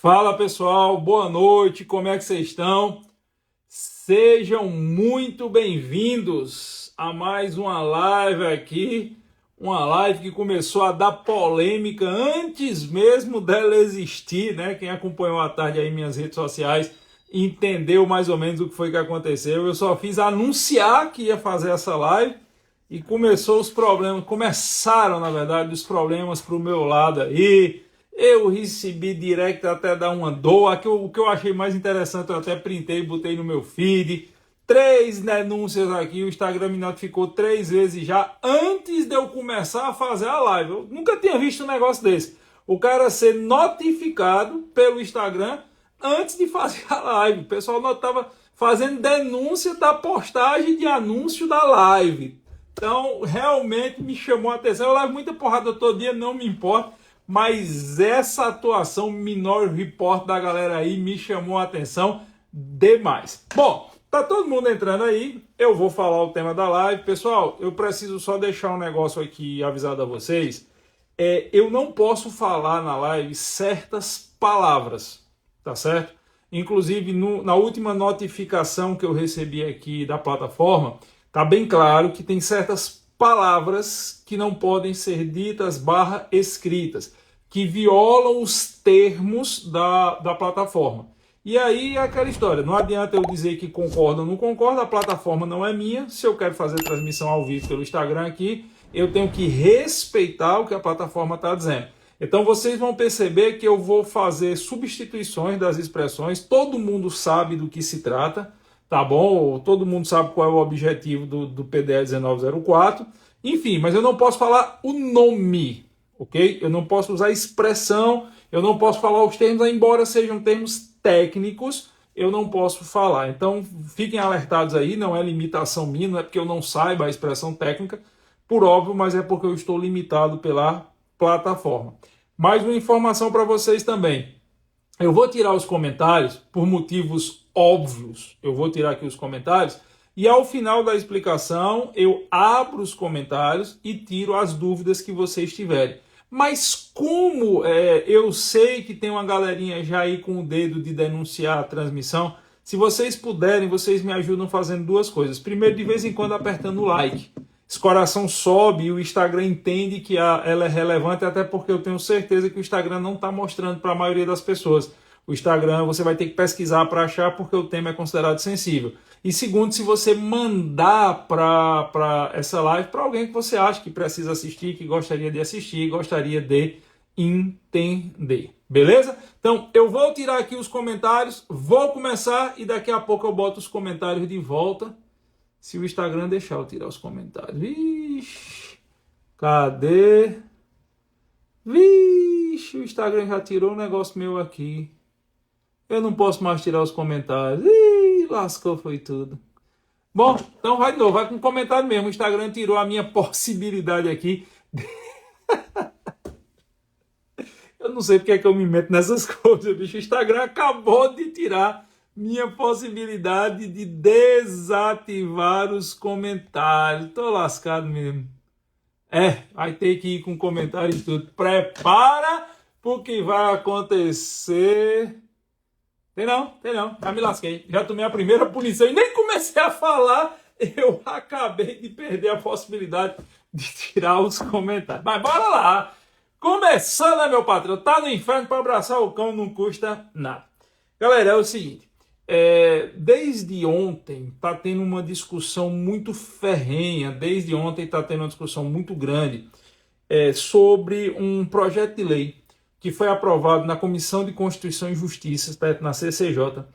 Fala pessoal, boa noite, como é que vocês estão? Sejam muito bem-vindos a mais uma live aqui, uma live que começou a dar polêmica antes mesmo dela existir, né? Quem acompanhou à tarde aí minhas redes sociais entendeu mais ou menos o que foi que aconteceu. Eu só fiz anunciar que ia fazer essa live e começaram na verdade os problemas para o meu lado aí. Eu recebi direct até dar uma dor. O que eu achei mais interessante, eu até printei e botei no meu feed. 3 denúncias aqui, o Instagram me notificou 3 vezes já antes de eu começar a fazer a live. Eu nunca tinha visto um negócio desse. O cara ser notificado pelo Instagram antes de fazer a live. O pessoal estava fazendo denúncia da postagem de anúncio da live. Então, realmente me chamou a atenção. Eu levo muita porrada todo dia, não me importa. Mas essa atuação Minority Report da galera aí me chamou a atenção demais. Bom, tá todo mundo entrando aí, eu vou falar o tema da live. Pessoal, eu preciso só deixar um negócio aqui avisado a vocês. Eu não posso falar na live certas palavras, tá certo? Inclusive, na última notificação que eu recebi aqui da plataforma, tá bem claro que tem certas palavras que não podem ser ditas / escritas, que violam os termos da plataforma. E aí é aquela história, não adianta eu dizer que concordo ou não concordo, a plataforma não é minha. Se eu quero fazer transmissão ao vivo pelo Instagram aqui, eu tenho que respeitar o que a plataforma está dizendo. Então vocês vão perceber que eu vou fazer substituições das expressões, todo mundo sabe do que se trata, tá bom? Todo mundo sabe qual é o objetivo do PDE 1904. Enfim, mas eu não posso falar o nome, ok? Eu não posso usar expressão, eu não posso falar os termos, embora sejam termos técnicos, eu não posso falar. Então, fiquem alertados aí, não é limitação minha, não é porque eu não saiba a expressão técnica, por óbvio, mas é porque eu estou limitado pela plataforma. Mais uma informação para vocês também. Eu vou tirar os comentários por motivos óbvios. Eu vou tirar aqui os comentários e ao final da explicação eu abro os comentários e tiro as dúvidas que vocês tiverem. Mas como eu sei que tem uma galerinha já aí com o dedo de denunciar a transmissão, se vocês puderem, vocês me ajudam fazendo 2 coisas. Primeiro, de vez em quando apertando o like. Esse coração sobe e o Instagram entende que ela é relevante, até porque eu tenho certeza que o Instagram não está mostrando para a maioria das pessoas. O Instagram você vai ter que pesquisar para achar, porque o tema é considerado sensível. E segundo, se você mandar para essa live para alguém que você acha que precisa assistir, que gostaria de assistir, gostaria de entender. Beleza? Então eu vou tirar aqui os comentários, vou começar e daqui a pouco eu boto os comentários de volta. Se o Instagram deixar eu tirar os comentários. Vixe, cadê? Vixe, o Instagram já tirou um negócio meu aqui. Eu não posso mais tirar os comentários. Ih, lascou, foi tudo. Bom, então vai de novo, vai com comentário mesmo. O Instagram tirou a minha possibilidade aqui. Eu não sei porque é que eu me meto nessas coisas, bicho. O Instagram acabou de tirar minha possibilidade de desativar os comentários. Tô lascado mesmo. Vai ter que ir com comentário e tudo. Prepara porque vai acontecer. Tem não. Já me lasquei. Já tomei a primeira punição e nem comecei a falar. Eu acabei de perder a possibilidade de tirar os comentários. Mas bora lá. Começando, né, meu patrão? Tá no inferno para abraçar o cão, não custa nada. Galera, é o seguinte. Desde ontem está tendo uma discussão muito ferrenha, desde ontem está tendo uma discussão muito grande sobre um projeto de lei que foi aprovado na Comissão de Constituição e Justiça, na CCJ,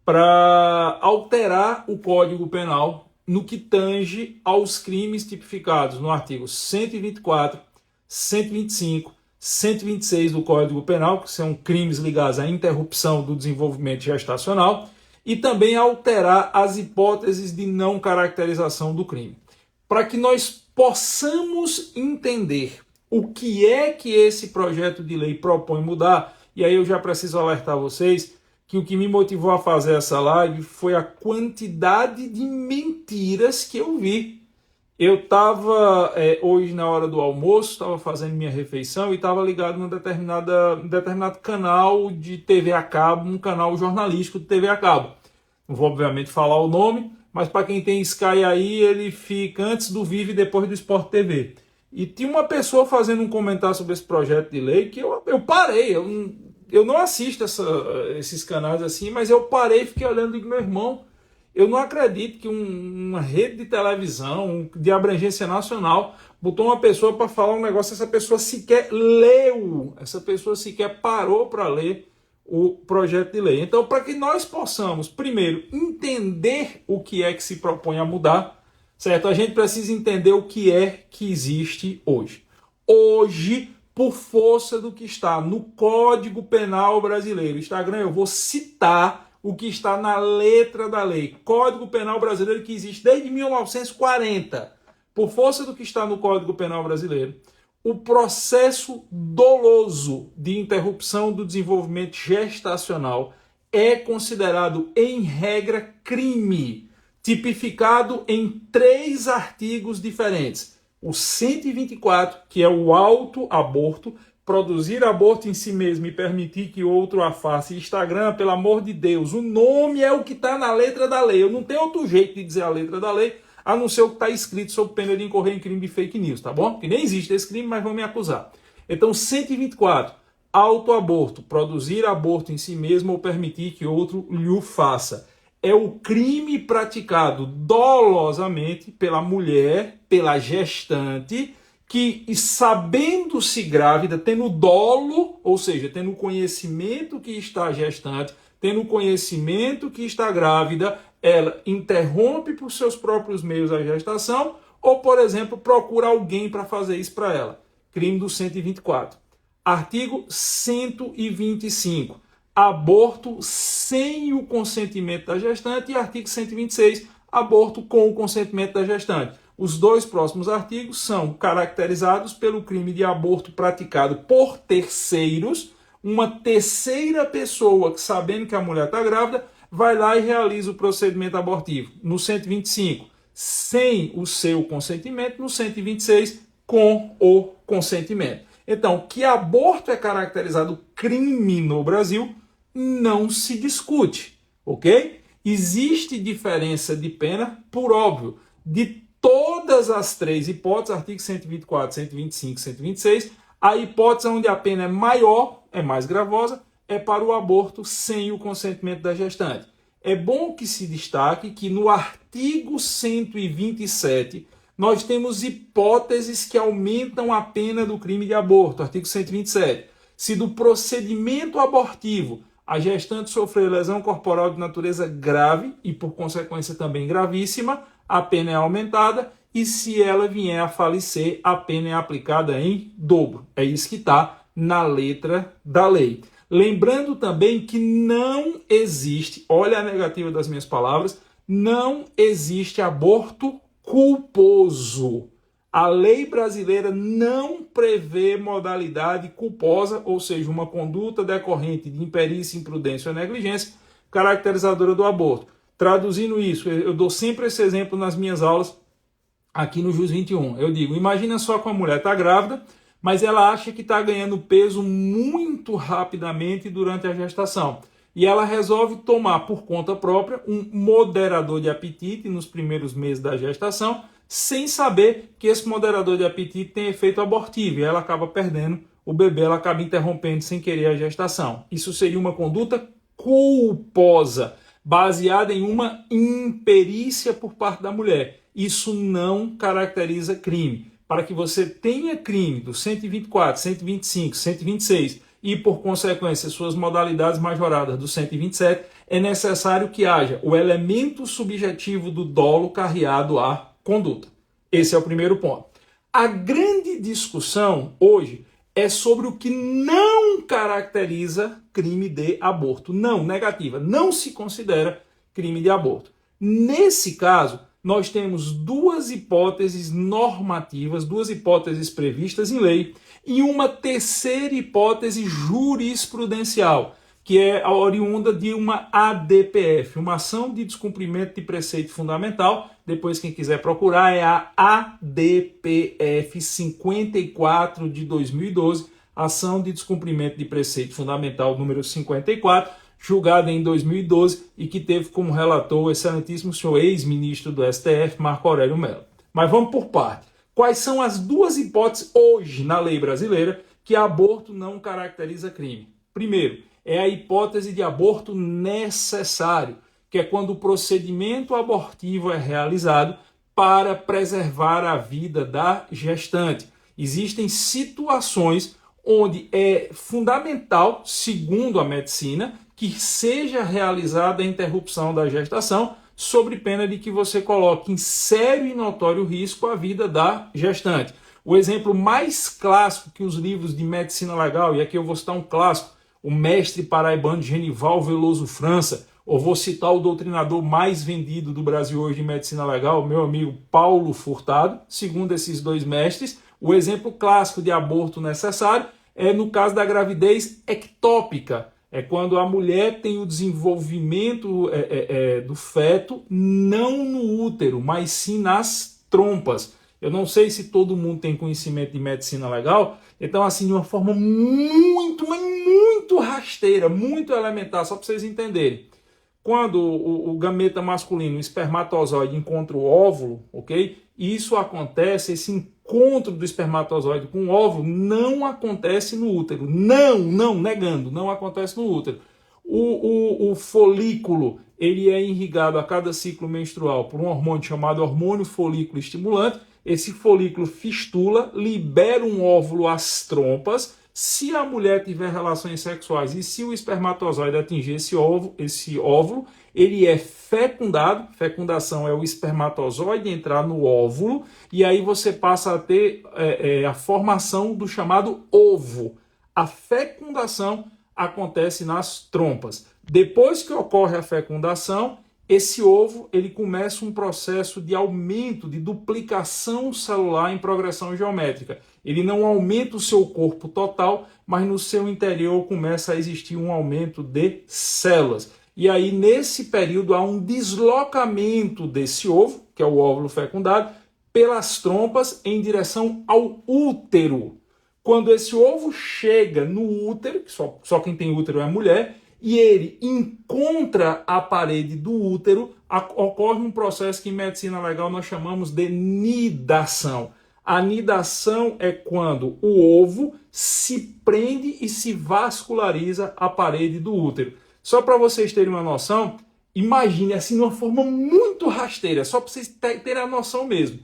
para alterar o Código Penal no que tange aos crimes tipificados no artigo 124, 125, 126 do Código Penal, que são crimes ligados à interrupção do desenvolvimento gestacional, e também alterar as hipóteses de não caracterização do crime. Para que nós possamos entender o que é que esse projeto de lei propõe mudar, e aí eu já preciso alertar vocês que o que me motivou a fazer essa live foi a quantidade de mentiras que eu vi. Eu estava hoje na hora do almoço, estava fazendo minha refeição e estava ligado num determinado canal de TV a cabo, um canal jornalístico de TV a cabo. Não vou obviamente falar o nome, mas para quem tem Sky aí, ele fica antes do Vive e depois do Sport TV. E tinha uma pessoa fazendo um comentário sobre esse projeto de lei que eu parei, eu não assisto esses canais assim, mas eu parei e fiquei olhando e digo, meu irmão, eu não acredito que uma rede de televisão de abrangência nacional botou uma pessoa para falar um negócio, essa pessoa sequer leu, essa pessoa sequer parou para ler o projeto de lei. Então, para que nós possamos, primeiro, entender o que é que se propõe a mudar, certo? A gente precisa entender o que é que existe hoje. Hoje, por força do que está no Código Penal Brasileiro, Instagram, eu vou citar o que está na letra da lei. Código Penal Brasileiro que existe desde 1940. Por força do que está no Código Penal Brasileiro, o processo doloso de interrupção do desenvolvimento gestacional é considerado, em regra, crime, tipificado em 3 artigos diferentes. O 124, que é o autoaborto, produzir aborto em si mesmo e permitir que outro a faça. Instagram, pelo amor de Deus, o nome é o que está na letra da lei. Eu não tenho outro jeito de dizer a letra da lei, a não ser o que está escrito sob pena de incorrer em crime de fake news, tá bom? Que nem existe esse crime, mas vão me acusar. Então, 124, autoaborto, produzir aborto em si mesmo ou permitir que outro lhe o faça. É o crime praticado dolosamente pela mulher, pela gestante, que, sabendo-se grávida, tendo dolo, ou seja, tendo conhecimento que está gestante, tendo conhecimento que está grávida, ela interrompe por seus próprios meios a gestação ou, por exemplo, procura alguém para fazer isso para ela. Crime do 124. Artigo 125. Aborto sem o consentimento da gestante. E artigo 126. Aborto com o consentimento da gestante. Os 2 próximos artigos são caracterizados pelo crime de aborto praticado por terceiros, uma terceira pessoa que, sabendo que a mulher está grávida, vai lá e realiza o procedimento abortivo. No 125, sem o seu consentimento. No 126, com o consentimento. Então, que aborto é caracterizado crime no Brasil, não se discute, ok? Existe diferença de pena, por óbvio, de todas as 3 hipóteses, artigos 124, 125, 126, a hipótese onde a pena é maior, é mais gravosa, é para o aborto sem o consentimento da gestante. É bom que se destaque que no artigo 127 nós temos hipóteses que aumentam a pena do crime de aborto. Artigo 127. Se do procedimento abortivo a gestante sofrer lesão corporal de natureza grave e por consequência também gravíssima, a pena é aumentada, e se ela vier a falecer, a pena é aplicada em dobro. É isso que está na letra da lei. Lembrando também que não existe, olha a negativa das minhas palavras, não existe aborto culposo. A lei brasileira não prevê modalidade culposa, ou seja, uma conduta decorrente de imperícia, imprudência ou negligência caracterizadora do aborto. Traduzindo isso, eu dou sempre esse exemplo nas minhas aulas aqui no Jus 21. Eu digo, imagina só que a mulher está grávida, mas ela acha que está ganhando peso muito rapidamente durante a gestação. E ela resolve tomar por conta própria um moderador de apetite nos primeiros meses da gestação, sem saber que esse moderador de apetite tem efeito abortivo. E ela acaba perdendo o bebê, ela acaba interrompendo sem querer a gestação. Isso seria uma conduta culposa, baseada em uma imperícia por parte da mulher. Isso não caracteriza crime. Para que você tenha crime do 124, 125, 126 e, por consequência, suas modalidades majoradas do 127, é necessário que haja o elemento subjetivo do dolo carreado à conduta. Esse é o primeiro ponto. A grande discussão hoje é sobre o que não caracteriza crime de aborto. Não, negativa, não se considera crime de aborto. Nesse caso, nós temos 2 hipóteses normativas, 2 hipóteses previstas em lei e uma terceira hipótese jurisprudencial, que é a oriunda de uma ADPF, uma ação de descumprimento de preceito fundamental. Depois, quem quiser procurar, é a ADPF 54 de 2012, ação de descumprimento de preceito fundamental número 54, julgada em 2012 e que teve como relator o excelentíssimo senhor ex-ministro do STF, Marco Aurélio Mello. Mas vamos por parte. Quais são as duas hipóteses hoje na lei brasileira que aborto não caracteriza crime? Primeiro, é a hipótese de aborto necessário, que é quando o procedimento abortivo é realizado para preservar a vida da gestante. Existem situações onde é fundamental, segundo a medicina, que seja realizada a interrupção da gestação, sob pena de que você coloque em sério e notório risco a vida da gestante. O exemplo mais clássico que os livros de medicina legal, e aqui eu vou citar um clássico, o mestre paraibano Genival Veloso França, ou vou citar o doutrinador mais vendido do Brasil hoje de medicina legal, meu amigo Paulo Furtado. Segundo esses dois mestres, o exemplo clássico de aborto necessário é no caso da gravidez ectópica. É quando a mulher tem o desenvolvimento do feto não no útero, mas sim nas trompas. Eu não sei se todo mundo tem conhecimento de medicina legal, então assim, de uma forma muito rasteira, muito elementar, só para vocês entenderem. Quando o gameta masculino, o espermatozoide, encontra o óvulo, ok? Isso acontece, esse encontro do espermatozoide com o óvulo não acontece no útero. Negando, não acontece no útero. O folículo, ele é irrigado a cada ciclo menstrual por um hormônio chamado hormônio folículo estimulante. Esse folículo fistula, libera um óvulo às trompas. Se a mulher tiver relações sexuais e se o espermatozoide atingir esse óvulo, ele é fecundado. Fecundação é o espermatozoide entrar no óvulo e aí você passa a ter a formação do chamado ovo. A fecundação acontece nas trompas. Depois que ocorre a fecundação, esse ovo ele começa um processo de aumento, de duplicação celular em progressão geométrica. Ele não aumenta o seu corpo total, mas no seu interior começa a existir um aumento de células. E aí, nesse período, há um deslocamento desse ovo, que é o óvulo fecundado, pelas trompas em direção ao útero. Quando esse ovo chega no útero, que só quem tem útero é a mulher, e ele encontra a parede do útero, ocorre um processo que em medicina legal nós chamamos de nidação. A nidação é quando o ovo se prende e se vasculariza a parede do útero. Só para vocês terem uma noção, imagine assim de uma forma muito rasteira, só para vocês terem a noção mesmo,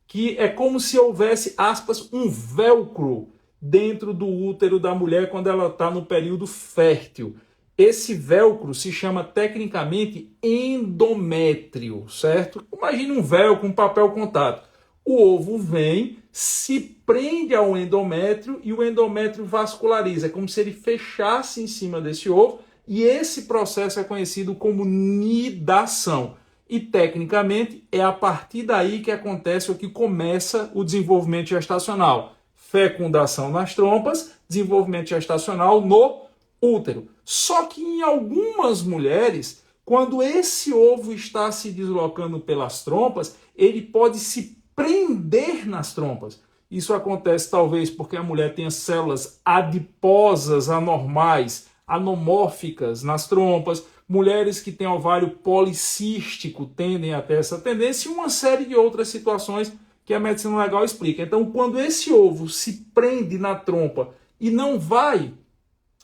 que é como se houvesse, aspas, um velcro dentro do útero da mulher quando ela está no período fértil. Esse velcro se chama tecnicamente endométrio, certo? Imagine um velcro, um papel contato. O ovo vem, se prende ao endométrio e o endométrio vasculariza. É como se ele fechasse em cima desse ovo e esse processo é conhecido como nidação. E tecnicamente é a partir daí que acontece o que começa o desenvolvimento gestacional. Fecundação nas trompas, desenvolvimento gestacional no útero. Só que em algumas mulheres, quando esse ovo está se deslocando pelas trompas, ele pode se prender nas trompas. Isso acontece talvez porque a mulher tenha células adiposas anormais, anomórficas nas trompas. Mulheres que têm ovário policístico tendem a ter essa tendência e uma série de outras situações que a medicina legal explica. Então, quando esse ovo se prende na trompa e não vai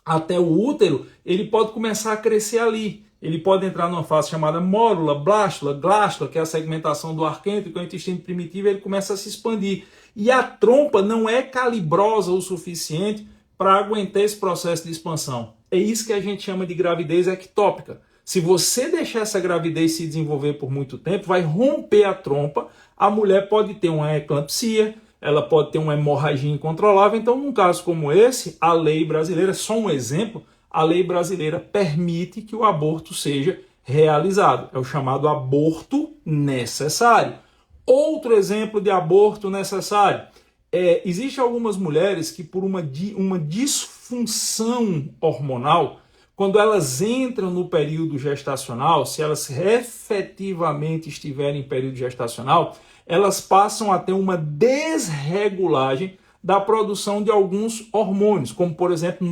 até o útero, ele pode começar a crescer ali. Ele pode entrar numa fase chamada mórula, blástula, glástula, que é a segmentação do arquêntrico, que é o intestino primitivo, ele começa a se expandir. E a trompa não é calibrosa o suficiente para aguentar esse processo de expansão. É isso que a gente chama de gravidez ectópica. Se você deixar essa gravidez se desenvolver por muito tempo, vai romper a trompa, a mulher pode ter uma eclampsia, ela pode ter uma hemorragia incontrolável. Então, num caso como esse, a lei brasileira, só um exemplo, a lei brasileira permite que o aborto seja realizado. É o chamado aborto necessário. Outro exemplo de aborto necessário. Existem algumas mulheres que por uma disfunção hormonal quando elas entram no período gestacional, se elas efetivamente estiverem em período gestacional, elas passam a ter uma desregulagem da produção de alguns hormônios, como por exemplo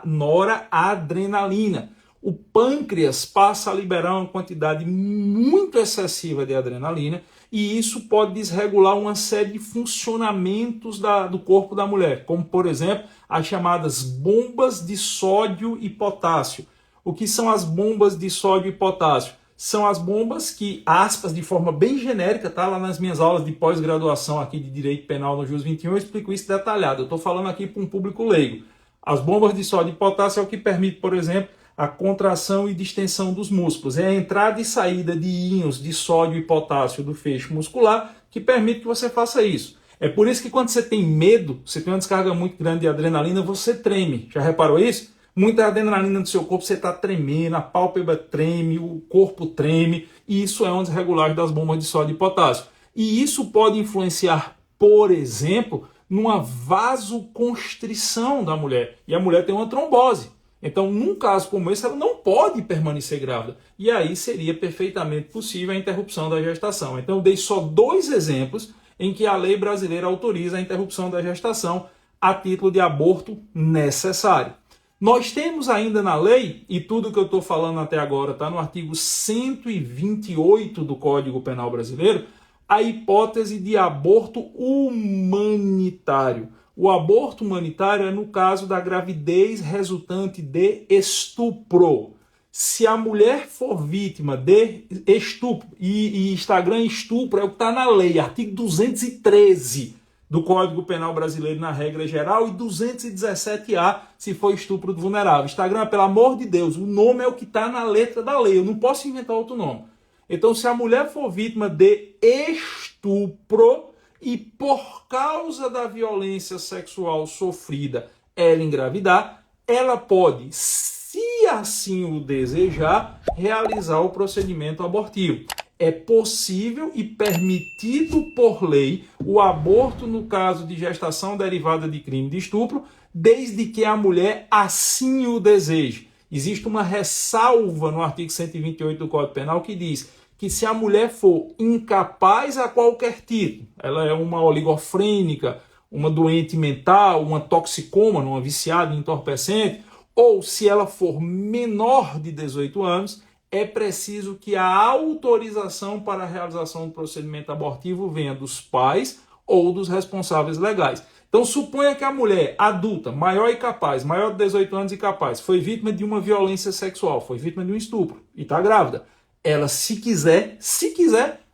noradrenalina. O pâncreas passa a liberar uma quantidade muito excessiva de adrenalina e isso pode desregular uma série de funcionamentos do corpo da mulher, como por exemplo as chamadas bombas de sódio e potássio. O que são as bombas de sódio e potássio? São as bombas que, aspas, de forma bem genérica, tá? Lá nas minhas aulas de pós-graduação aqui de Direito Penal no JUS 21, eu explico isso detalhado. Eu estou falando aqui para um público leigo. As bombas de sódio e potássio é o que permite, por exemplo, a contração e distensão dos músculos. É a entrada e saída de íons de sódio e potássio do feixe muscular que permite que você faça isso. É por isso que quando você tem medo, você tem uma descarga muito grande de adrenalina, você treme. Já reparou isso? Muita adrenalina no seu corpo, você está tremendo, a pálpebra treme, o corpo treme, e isso é uma desregulagem das bombas de sódio e potássio. E isso pode influenciar, por exemplo, numa vasoconstrição da mulher. E a mulher tem uma trombose. Então, num caso como esse, ela não pode permanecer grávida. E aí seria perfeitamente possível a interrupção da gestação. Então, eu dei só 2 exemplos em que a lei brasileira autoriza a interrupção da gestação a título de aborto necessário. Nós temos ainda na lei, e tudo que eu estou falando até agora está no artigo 128 do Código Penal Brasileiro, a hipótese de aborto humanitário. O aborto humanitário é no caso da gravidez resultante de estupro. Se a mulher for vítima de estupro, e Instagram estupro é o que está na lei, artigo 213 do Código Penal Brasileiro na regra geral e 217A se for estupro vulnerável. Instagram, pelo amor de Deus, o nome é o que está na letra da lei, eu não posso inventar outro nome. Então, se a mulher for vítima de estupro e por causa da violência sexual sofrida ela engravidar, ela pode, se assim o desejar, realizar o procedimento abortivo. É possível e permitido por lei o aborto no caso de gestação derivada de crime de estupro, desde que a mulher assim o deseje. Existe uma ressalva no artigo 128 do Código Penal que diz que se a mulher for incapaz a qualquer título, ela é uma oligofrênica, uma doente mental, uma toxicômana, uma viciada em entorpecente, ou se ela for menor de 18 anos, é preciso que a autorização para a realização do procedimento abortivo venha dos pais ou dos responsáveis legais. Então, suponha que a mulher adulta, maior e capaz, maior de 18 anos e capaz, foi vítima de uma violência sexual, foi vítima de um estupro e está grávida. Ela, se quiser,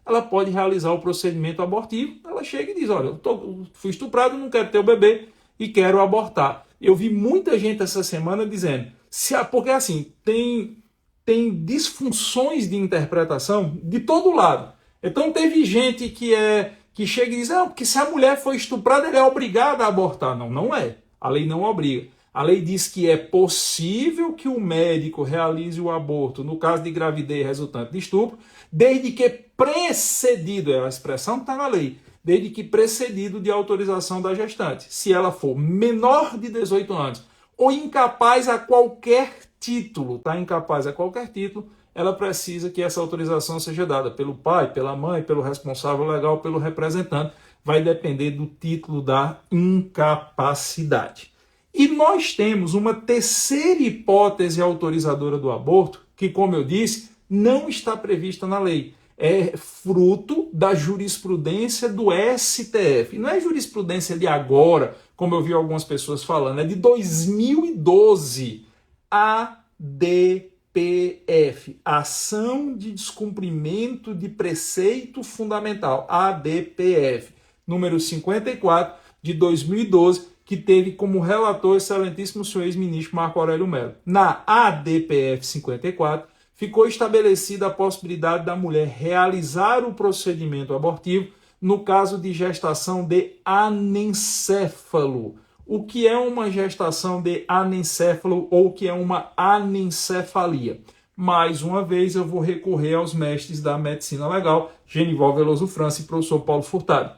ela pode realizar o procedimento abortivo. Ela chega e diz, olha, eu fui estuprado, não quero ter o bebê e quero abortar. Eu vi muita gente essa semana dizendo, porque assim, tem disfunções de interpretação de todo lado. Então teve gente que chega e diz, porque se a mulher foi estuprada, ela é obrigada a abortar. Não, não é. A lei não obriga. A lei diz que é possível que o médico realize o aborto no caso de gravidez resultante de estupro, desde que precedido, a expressão está na lei, desde que precedido de autorização da gestante. Se ela for menor de 18 anos ou incapaz a qualquer título, está incapaz a qualquer título, ela precisa que essa autorização seja dada pelo pai, pela mãe, pelo responsável legal, pelo representante. Vai depender do título da incapacidade. E nós temos uma terceira hipótese autorizadora do aborto, que, como eu disse, não está prevista na lei. É fruto da jurisprudência do STF. Não é jurisprudência de agora, como eu vi algumas pessoas falando, é de 2012. ADPF, Ação de Descumprimento de Preceito Fundamental, ADPF, número 54 de 2012, que teve como relator o excelentíssimo senhor ex-ministro Marco Aurélio Mello. Na ADPF 54, ficou estabelecida a possibilidade da mulher realizar o procedimento abortivo no caso de gestação de anencéfalo. O que é uma gestação de anencéfalo ou o que é uma anencefalia? Mais uma vez eu vou recorrer aos mestres da medicina legal, Genival Veloso França e professor Paulo Furtado.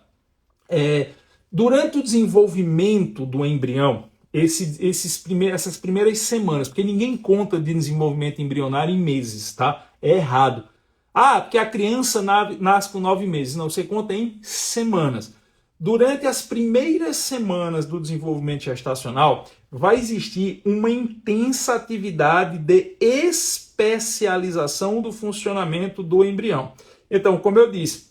Durante o desenvolvimento do embrião, essas primeiras semanas, porque ninguém conta de desenvolvimento embrionário em meses, tá? É errado. Ah, porque a criança nasce com 9 meses. Não, você conta em semanas. Durante as primeiras semanas do desenvolvimento gestacional, vai existir uma intensa atividade de especialização do funcionamento do embrião. Então, como eu disse,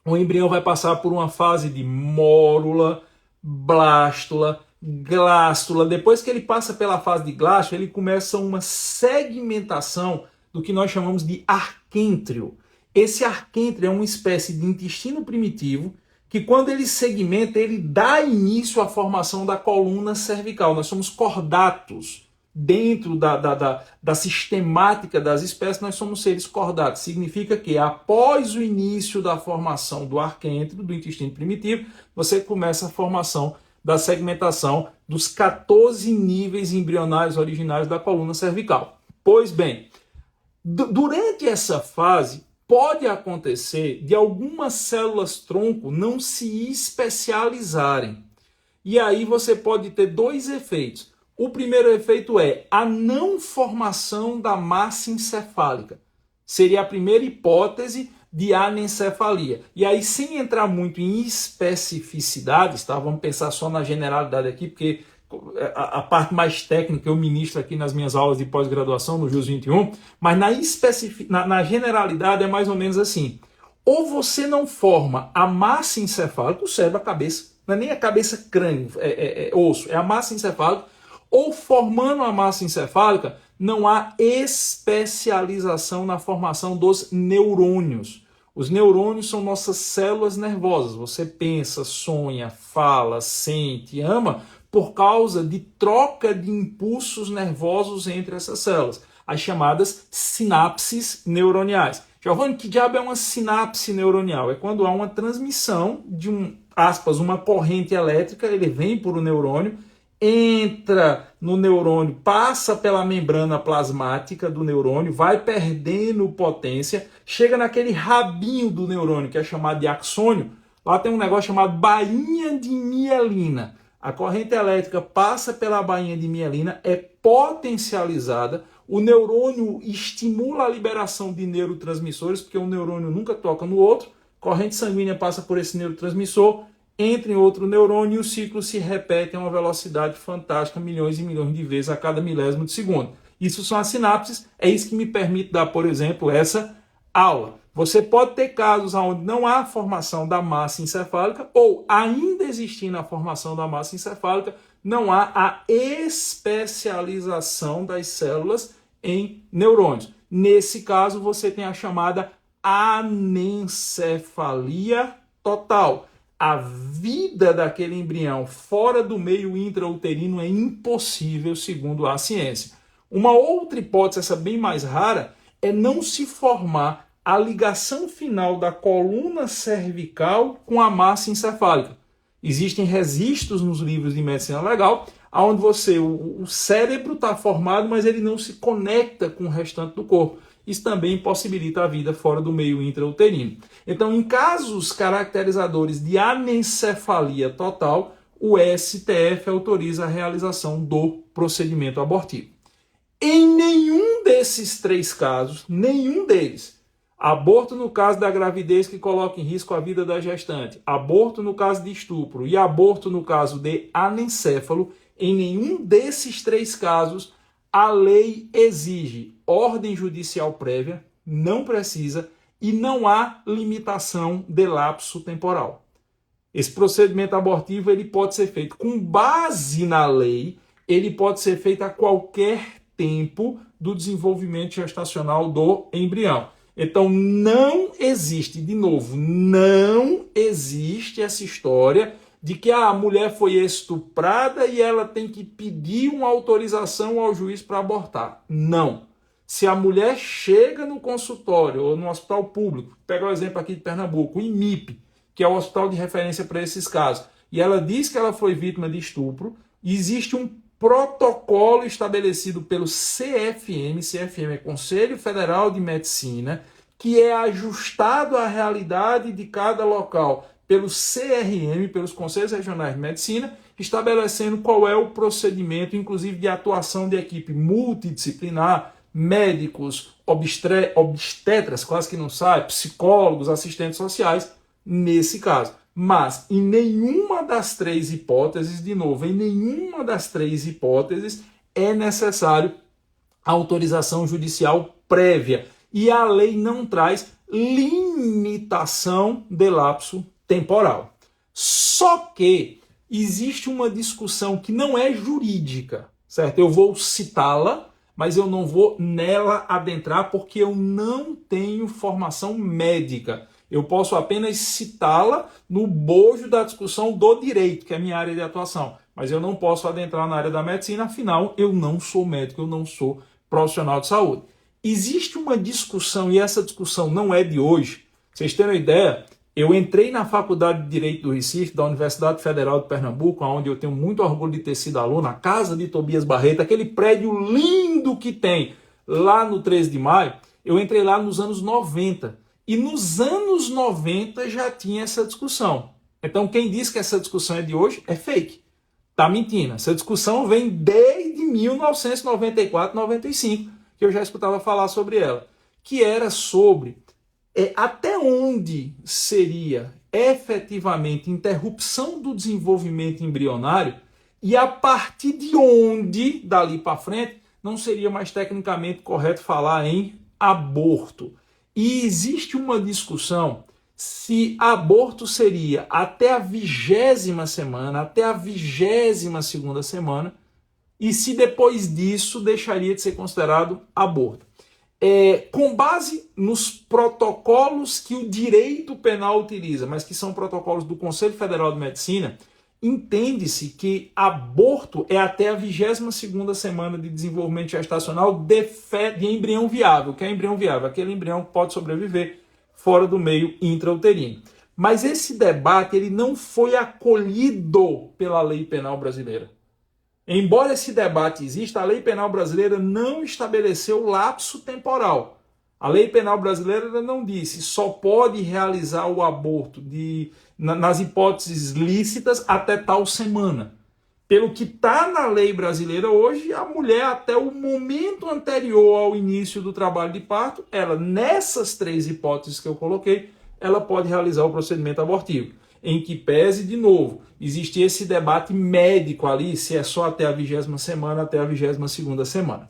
o embrião vai passar por uma fase de mórula, blástula, glástula. Depois que ele passa pela fase de glástula, ele começa uma segmentação do que nós chamamos de arquêntrio. Esse arquêntrio é uma espécie de intestino primitivo que, quando ele segmenta, ele dá início à formação da coluna cervical. Nós somos cordatos. Dentro da sistemática das espécies, nós somos seres cordatos. Significa que, após o início da formação do arquêntrio, do intestino primitivo, você começa a formação da segmentação dos 14 níveis embrionários originários da coluna cervical. Pois bem, durante essa fase, pode acontecer de algumas células-tronco não se especializarem. E aí você pode ter dois efeitos. O primeiro efeito é a não formação da massa encefálica. Seria a primeira hipótese de anencefalia. E aí, sem entrar muito em especificidades, tá? Vamos pensar só na generalidade aqui, porque a parte mais técnica eu ministro aqui nas minhas aulas de pós-graduação no JUS 21, mas na generalidade é mais ou menos assim. Ou você não forma a massa encefálica, o cérebro, a cabeça, não é nem a cabeça crânio, é osso, é a massa encefálica, ou formando a massa encefálica, não há especialização na formação dos neurônios. Os neurônios são nossas células nervosas. Você pensa, sonha, fala, sente, ama por causa de troca de impulsos nervosos entre essas células, as chamadas sinapses neuroniais. Giovanni, que diabo é uma sinapse neuronial? É quando há uma transmissão de uma corrente elétrica, ele vem por um neurônio, entra no neurônio, passa pela membrana plasmática do neurônio, vai perdendo potência, chega naquele rabinho do neurônio, que é chamado de axônio. Lá tem um negócio chamado bainha de mielina. A corrente elétrica passa pela bainha de mielina, é potencializada, o neurônio estimula a liberação de neurotransmissores, porque um neurônio nunca toca no outro, corrente sanguínea passa por esse neurotransmissor, entra em outro neurônio e o ciclo se repete a uma velocidade fantástica, milhões e milhões de vezes a cada milésimo de segundo. Isso são as sinapses, é isso que me permite dar, por exemplo, essa aula. Você pode ter casos onde não há formação da massa encefálica ou, ainda existindo a formação da massa encefálica, não há a especialização das células em neurônios. Nesse caso, você tem a chamada anencefalia total. A vida daquele embrião fora do meio intrauterino é impossível, segundo a ciência. Uma outra hipótese, essa bem mais rara, é não se formar a ligação final da coluna cervical com a massa encefálica. Existem registros nos livros de medicina legal, onde o cérebro está formado, mas ele não se conecta com o restante do corpo. Isso também possibilita a vida fora do meio intrauterino. Então, em casos caracterizadores de anencefalia total, o STF autoriza a realização do procedimento abortivo. Em nenhum desses três casos, nenhum deles, aborto no caso da gravidez que coloca em risco a vida da gestante, aborto no caso de estupro e aborto no caso de anencéfalo, em nenhum desses três casos, a lei exige ordem judicial prévia, não precisa, e não há limitação de lapso temporal. Esse procedimento abortivo ele pode ser feito com base na lei, ele pode ser feito a qualquer tempo do desenvolvimento gestacional do embrião. Então não existe, de novo, não existe essa história de que a mulher foi estuprada e ela tem que pedir uma autorização ao juiz para abortar. Não. Se a mulher chega no consultório ou no hospital público, pega o exemplo aqui de Pernambuco, o IMIP, que é o hospital de referência para esses casos, e ela diz que ela foi vítima de estupro, existe um protocolo estabelecido pelo CFM é Conselho Federal de Medicina, que é ajustado à realidade de cada local pelo CRM, pelos Conselhos Regionais de Medicina, estabelecendo qual é o procedimento, inclusive de atuação de equipe multidisciplinar, médicos, obstetras, quase que não sai, psicólogos, assistentes sociais, nesse caso. Mas em nenhuma das três hipóteses, de novo, em nenhuma das três hipóteses é necessário autorização judicial prévia. E a lei não traz limitação de lapso temporal. Só que existe uma discussão que não é jurídica, certo? Eu vou citá-la, mas eu não vou nela adentrar porque eu não tenho formação médica. Eu posso apenas citá-la no bojo da discussão do direito, que é a minha área de atuação. Mas eu não posso adentrar na área da medicina, afinal, eu não sou médico, eu não sou profissional de saúde. Existe uma discussão, e essa discussão não é de hoje. Vocês terem uma ideia, eu entrei na Faculdade de Direito do Recife, da Universidade Federal de Pernambuco, onde eu tenho muito orgulho de ter sido aluno, a casa de Tobias Barreto, aquele prédio lindo que tem lá no 13 de maio. Eu entrei lá nos anos 90. E nos anos 90 já tinha essa discussão. Então quem diz que essa discussão é de hoje é fake. Tá mentindo. Essa discussão vem desde 1994, 95, que eu já escutava falar sobre ela. Que era sobre até onde seria efetivamente interrupção do desenvolvimento embrionário e a partir de onde, dali para frente, não seria mais tecnicamente correto falar em aborto. E existe uma discussão se aborto seria até a 20ª semana, até a 22ª semana, e se depois disso deixaria de ser considerado aborto. Com base nos protocolos que o direito penal utiliza, mas que são protocolos do Conselho Federal de Medicina, entende-se que aborto é até a 22ª semana de desenvolvimento gestacional de embrião viável. O que é embrião viável? Aquele embrião que pode sobreviver fora do meio intrauterino. Mas esse debate ele não foi acolhido pela lei penal brasileira. Embora esse debate exista, a lei penal brasileira não estabeleceu lapso temporal. A lei penal brasileira não disse só pode realizar o aborto nas hipóteses lícitas até tal semana. Pelo que está na lei brasileira hoje, a mulher até o momento anterior ao início do trabalho de parto, ela nessas três hipóteses que eu coloquei, ela pode realizar o procedimento abortivo. Em que pese, de novo, existe esse debate médico ali, se é só até a 20ª semana, até a 22ª semana.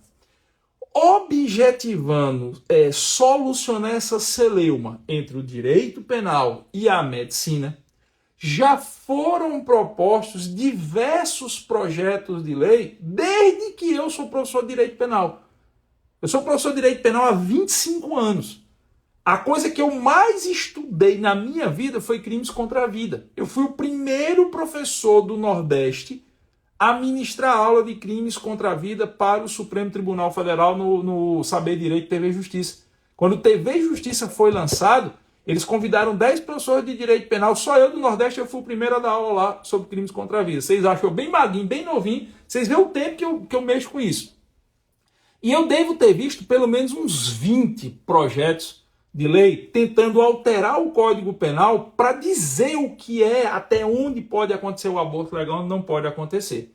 Objetivando solucionar essa celeuma entre o direito penal e a medicina, já foram propostos diversos projetos de lei desde que eu sou professor de direito penal. Eu sou professor de direito penal há 25 anos. A coisa que eu mais estudei na minha vida foi crimes contra a vida. Eu fui o primeiro professor do Nordeste a ministrar aula de crimes contra a vida para o Supremo Tribunal Federal no Saber Direito TV Justiça. Quando o TV Justiça foi lançado, eles convidaram 10 professores de direito penal, só eu do Nordeste, eu fui o primeiro a dar aula lá sobre crimes contra a vida. Vocês acham eu bem maguinho, bem novinho, vocês veem o tempo que eu mexo com isso. E eu devo ter visto pelo menos uns 20 projetos de lei tentando alterar o Código Penal para dizer o que é, até onde pode acontecer o aborto legal e não pode acontecer.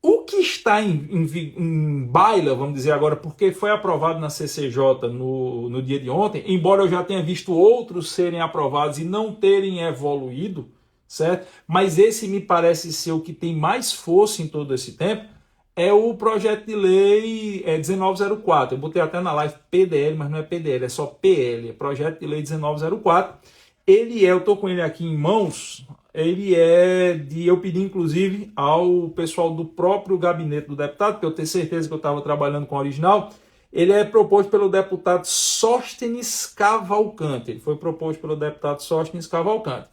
O que está em baila, vamos dizer agora, porque foi aprovado na CCJ no dia de ontem, embora eu já tenha visto outros serem aprovados e não terem evoluído, certo? Mas esse me parece ser o que tem mais força em todo esse tempo, é o projeto de lei 1904. Eu botei até na live PDL, mas não é PDL, é só PL. É projeto de lei 1904. Eu estou com ele aqui em mãos, eu pedi inclusive ao pessoal do próprio gabinete do deputado, porque eu tenho certeza que eu estava trabalhando com o original. Ele é proposto pelo deputado Sóstenes Cavalcante. Ele foi proposto pelo deputado Sóstenes Cavalcante.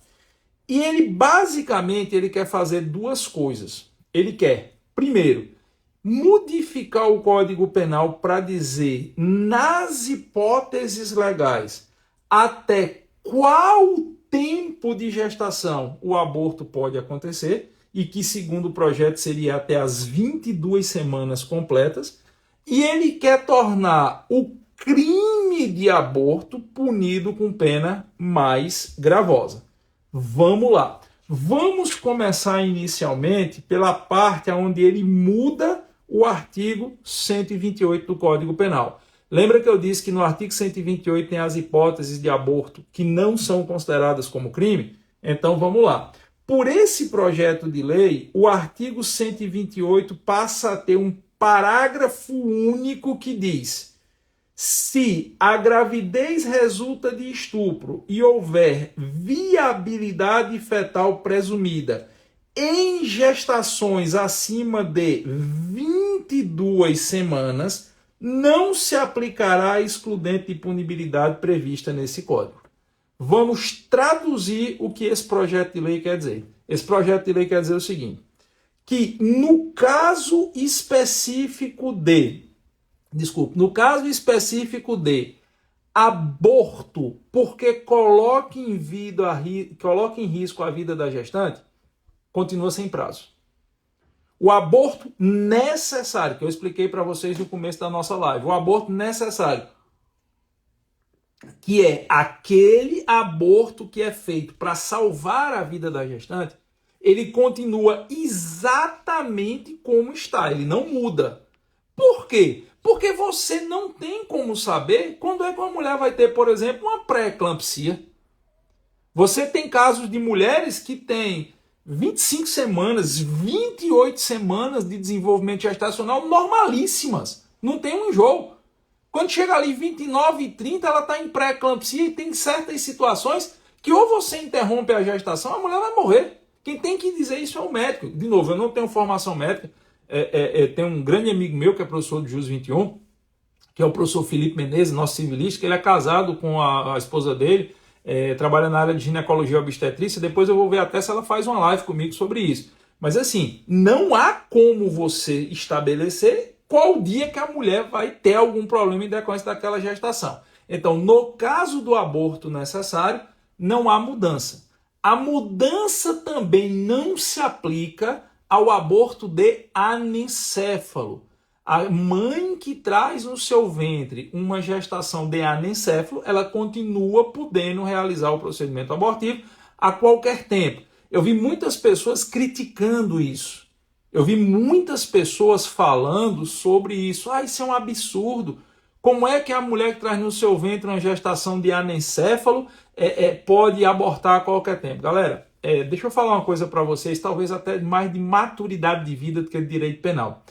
E ele basicamente quer fazer duas coisas. Ele quer, primeiro, modificar o Código Penal para dizer, nas hipóteses legais, até qual tempo de gestação o aborto pode acontecer, e que, segundo o projeto, seria até as 22 semanas completas, e ele quer tornar o crime de aborto punido com pena mais gravosa. Vamos lá. Vamos começar inicialmente pela parte onde ele muda o artigo 128 do Código Penal. Lembra que eu disse que no artigo 128 tem as hipóteses de aborto que não são consideradas como crime? Então vamos lá. Por esse projeto de lei, o artigo 128 passa a ter um parágrafo único que diz: se a gravidez resulta de estupro e houver viabilidade fetal presumida em gestações acima de 22 semanas, não se aplicará a excludente de punibilidade prevista nesse código. Vamos traduzir o que esse projeto de lei quer dizer. Esse projeto de lei quer dizer o seguinte, que no caso específico de aborto, porque coloca em risco a vida da gestante, continua sem prazo. O aborto necessário, que eu expliquei para vocês no começo da nossa live, o aborto necessário, que é aquele aborto que é feito para salvar a vida da gestante, ele continua exatamente como está, ele não muda. Por quê? Porque você não tem como saber quando é que uma mulher vai ter, por exemplo, uma pré-eclampsia. Você tem casos de mulheres que têm 25 semanas, 28 semanas de desenvolvimento gestacional normalíssimas. Não tem um enjoo. Quando chega ali 29 e 30, ela está em pré-eclampsia e tem certas situações que ou você interrompe a gestação, a mulher vai morrer. Quem tem que dizer isso é o médico. De novo, eu não tenho formação médica. Tem um grande amigo meu que é professor de Jus 21, que é o professor Felipe Menezes, nosso civilista, que ele é casado com a esposa dele, trabalha na área de ginecologia e obstetrícia. Depois eu vou ver até se ela faz uma live comigo sobre isso. Mas assim, não há como você estabelecer qual dia que a mulher vai ter algum problema em decorrência daquela gestação. Então, no caso do aborto necessário, não há mudança. A mudança também não se aplica ao aborto de anencéfalo. A mãe que traz no seu ventre uma gestação de anencéfalo, ela continua podendo realizar o procedimento abortivo a qualquer tempo. Eu vi muitas pessoas criticando isso. Eu vi muitas pessoas falando sobre isso. Isso é um absurdo. Como é que a mulher que traz no seu ventre uma gestação de anencéfalo pode abortar a qualquer tempo? Galera, deixa eu falar uma coisa para vocês, talvez até mais de maturidade de vida do que de direito penal.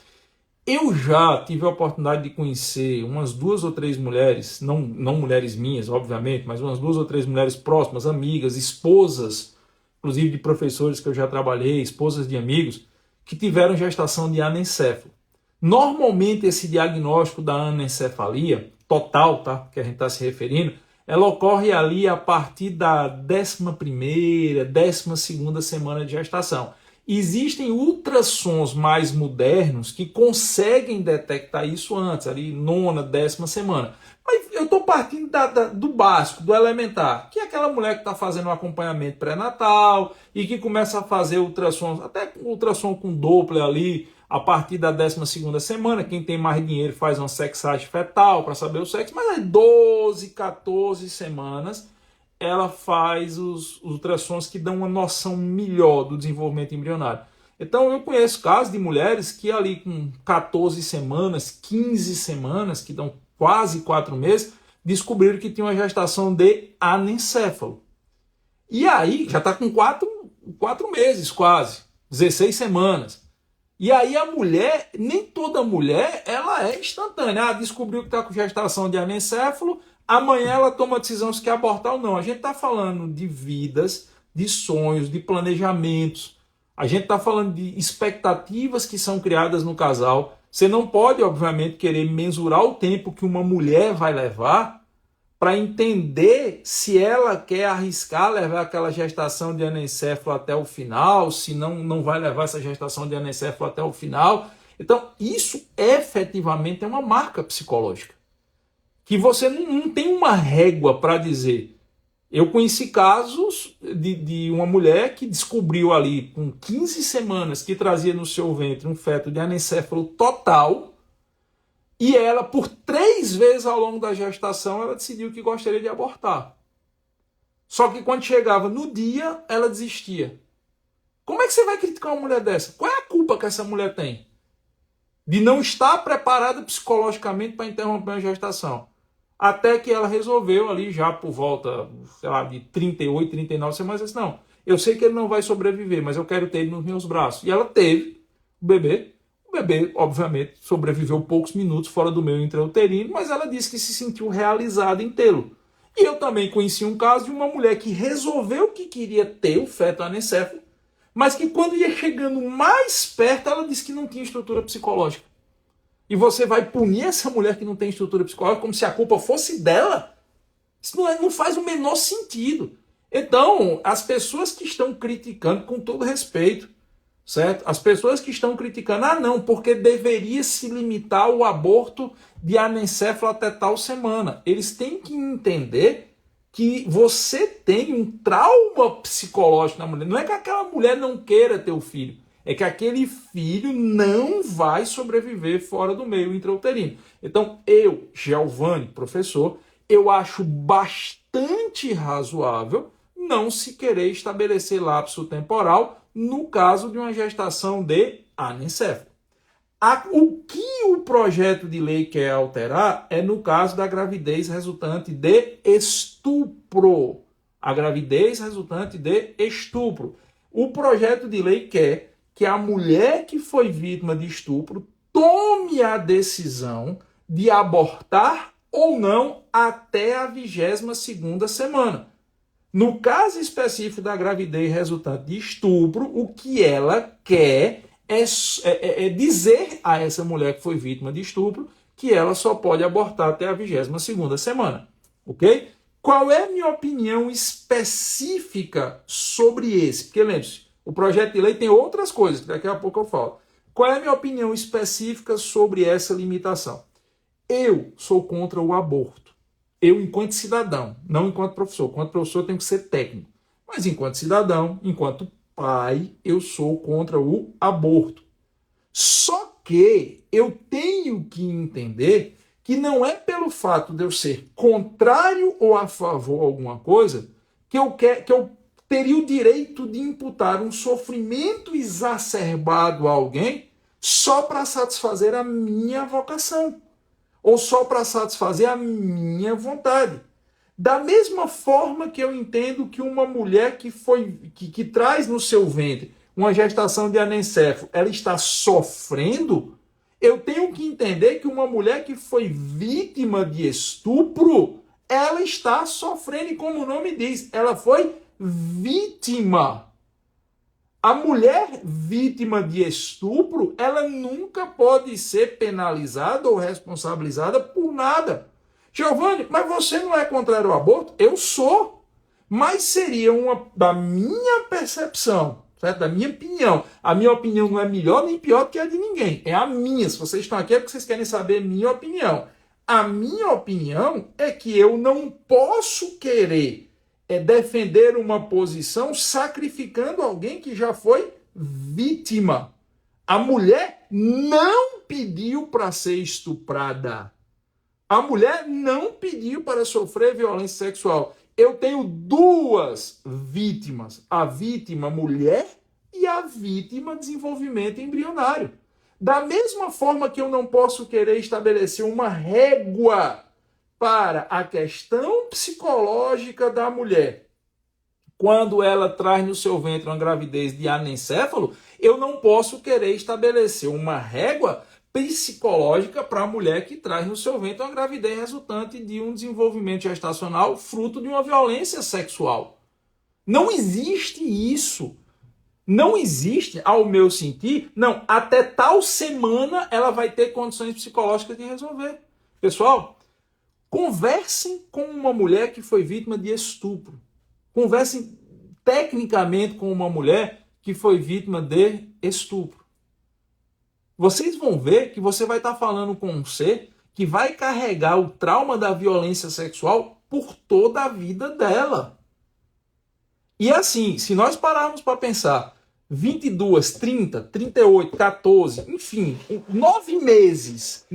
Eu já tive a oportunidade de conhecer umas 2 ou 3 mulheres, não mulheres minhas, obviamente, mas umas 2 ou 3 mulheres próximas, amigas, esposas, inclusive de professores que eu já trabalhei, esposas de amigos, que tiveram gestação de anencéfalo. Normalmente esse diagnóstico da anencefalia total, tá, que a gente está se referindo, ela ocorre ali a partir da 11ª, 12ª semana de gestação. Existem ultrassons mais modernos que conseguem detectar isso antes, ali 9ª, 10ª semana. Mas eu estou partindo do básico, do elementar, que é aquela mulher que está fazendo um acompanhamento pré-natal e que começa a fazer ultrassons, até ultrassom com Doppler ali, a partir da 12ª semana. Quem tem mais dinheiro faz uma sexagem fetal para saber o sexo, mas é 12, 14 semanas ela faz os ultrassons que dão uma noção melhor do desenvolvimento embrionário. Então eu conheço casos de mulheres que ali com 14 semanas, 15 semanas, que dão quase 4 meses, descobriram que tinha uma gestação de anencéfalo. E aí já está com 4 meses quase, 16 semanas. E aí a mulher, nem toda mulher, ela é instantânea. Descobriu que está com gestação de anencéfalo, amanhã ela toma a decisão se quer abortar ou não. A gente está falando de vidas, de sonhos, de planejamentos. A gente está falando de expectativas que são criadas no casal. Você não pode, obviamente, querer mensurar o tempo que uma mulher vai levar para entender se ela quer arriscar levar aquela gestação de anencéfalo até o final, se não vai levar essa gestação de anencéfalo até o final. Então, isso efetivamente é uma marca psicológica. Que você não tem uma régua para dizer. Eu conheci casos de uma mulher que descobriu ali com 15 semanas que trazia no seu ventre um feto de anencéfalo total e ela, por 3 vezes ao longo da gestação, ela decidiu que gostaria de abortar. Só que quando chegava no dia, ela desistia. Como é que você vai criticar uma mulher dessa? Qual é a culpa que essa mulher tem? De não estar preparada psicologicamente para interromper a gestação. Até que ela resolveu ali já por volta, sei lá, de 38, 39 semanas, disse, não, eu sei que ele não vai sobreviver, mas eu quero ter ele nos meus braços. E ela teve o bebê. O bebê, obviamente, sobreviveu poucos minutos fora do meio intrauterino, mas ela disse que se sentiu realizada em tê-lo. E eu também conheci um caso de uma mulher que resolveu que queria ter o feto anencefalo, mas que quando ia chegando mais perto, ela disse que não tinha estrutura psicológica. E você vai punir essa mulher que não tem estrutura psicológica como se a culpa fosse dela? Isso não faz o menor sentido. Então, as pessoas que estão criticando, com todo respeito, certo? As pessoas que estão criticando, não, porque deveria se limitar o aborto de anencefalo até tal semana. Eles têm que entender que você tem um trauma psicológico na mulher. Não é que aquela mulher não queira ter o filho. É que aquele filho não vai sobreviver fora do meio intrauterino. Então, eu, Giovanni, professor, eu acho bastante razoável não se querer estabelecer lapso temporal no caso de uma gestação de anencefalo. O que o projeto de lei quer alterar é no caso da gravidez resultante de estupro. A gravidez resultante de estupro. O projeto de lei quer que a mulher que foi vítima de estupro tome a decisão de abortar ou não até a 22ª semana. No caso específico da gravidez resultante de estupro, o que ela quer é dizer a essa mulher que foi vítima de estupro que ela só pode abortar até a 22ª semana. Ok? Qual é a minha opinião específica sobre esse? Porque lembre-se, o projeto de lei tem outras coisas, que daqui a pouco eu falo. Qual é a minha opinião específica sobre essa limitação? Eu sou contra o aborto. Eu, enquanto cidadão, não enquanto professor. Enquanto professor, eu tenho que ser técnico. Mas enquanto cidadão, enquanto pai, eu sou contra o aborto. Só que eu tenho que entender que não é pelo fato de eu ser contrário ou a favor de alguma coisa que eu teria o direito de imputar um sofrimento exacerbado a alguém só para satisfazer a minha vocação ou só para satisfazer a minha vontade. Da mesma forma que eu entendo que uma mulher que traz no seu ventre uma gestação de anencefalo, ela está sofrendo, eu tenho que entender que uma mulher que foi vítima de estupro, ela está sofrendo, e como o nome diz, ela foi vítima. A mulher vítima de estupro, ela nunca pode ser penalizada ou responsabilizada por nada. Giovanni, mas você não é contrário ao aborto? Eu sou. Mas seria da minha percepção, certo? Da minha opinião. A minha opinião não é melhor nem pior do que a de ninguém. É a minha. Se vocês estão aqui é porque vocês querem saber minha opinião. A minha opinião é que eu não posso querer defender uma posição sacrificando alguém que já foi vítima. A mulher não pediu para ser estuprada. A mulher não pediu para sofrer violência sexual. Eu tenho duas vítimas. A vítima mulher e a vítima desenvolvimento embrionário. Da mesma forma que eu não posso querer estabelecer uma régua para a questão psicológica da mulher, quando ela traz no seu ventre uma gravidez de anencefalo, eu não posso querer estabelecer uma régua psicológica para a mulher que traz no seu ventre uma gravidez resultante de um desenvolvimento gestacional fruto de uma violência sexual. Não existe isso. Não existe, ao meu sentir, não, até tal semana ela vai ter condições psicológicas de resolver. Pessoal, conversem com uma mulher que foi vítima de estupro. Conversem tecnicamente com uma mulher que foi vítima de estupro. Vocês vão ver que você vai estar falando com um ser que vai carregar o trauma da violência sexual por toda a vida dela. E assim, se nós pararmos para pensar, 22, 30, 38, 14, enfim, 9 meses,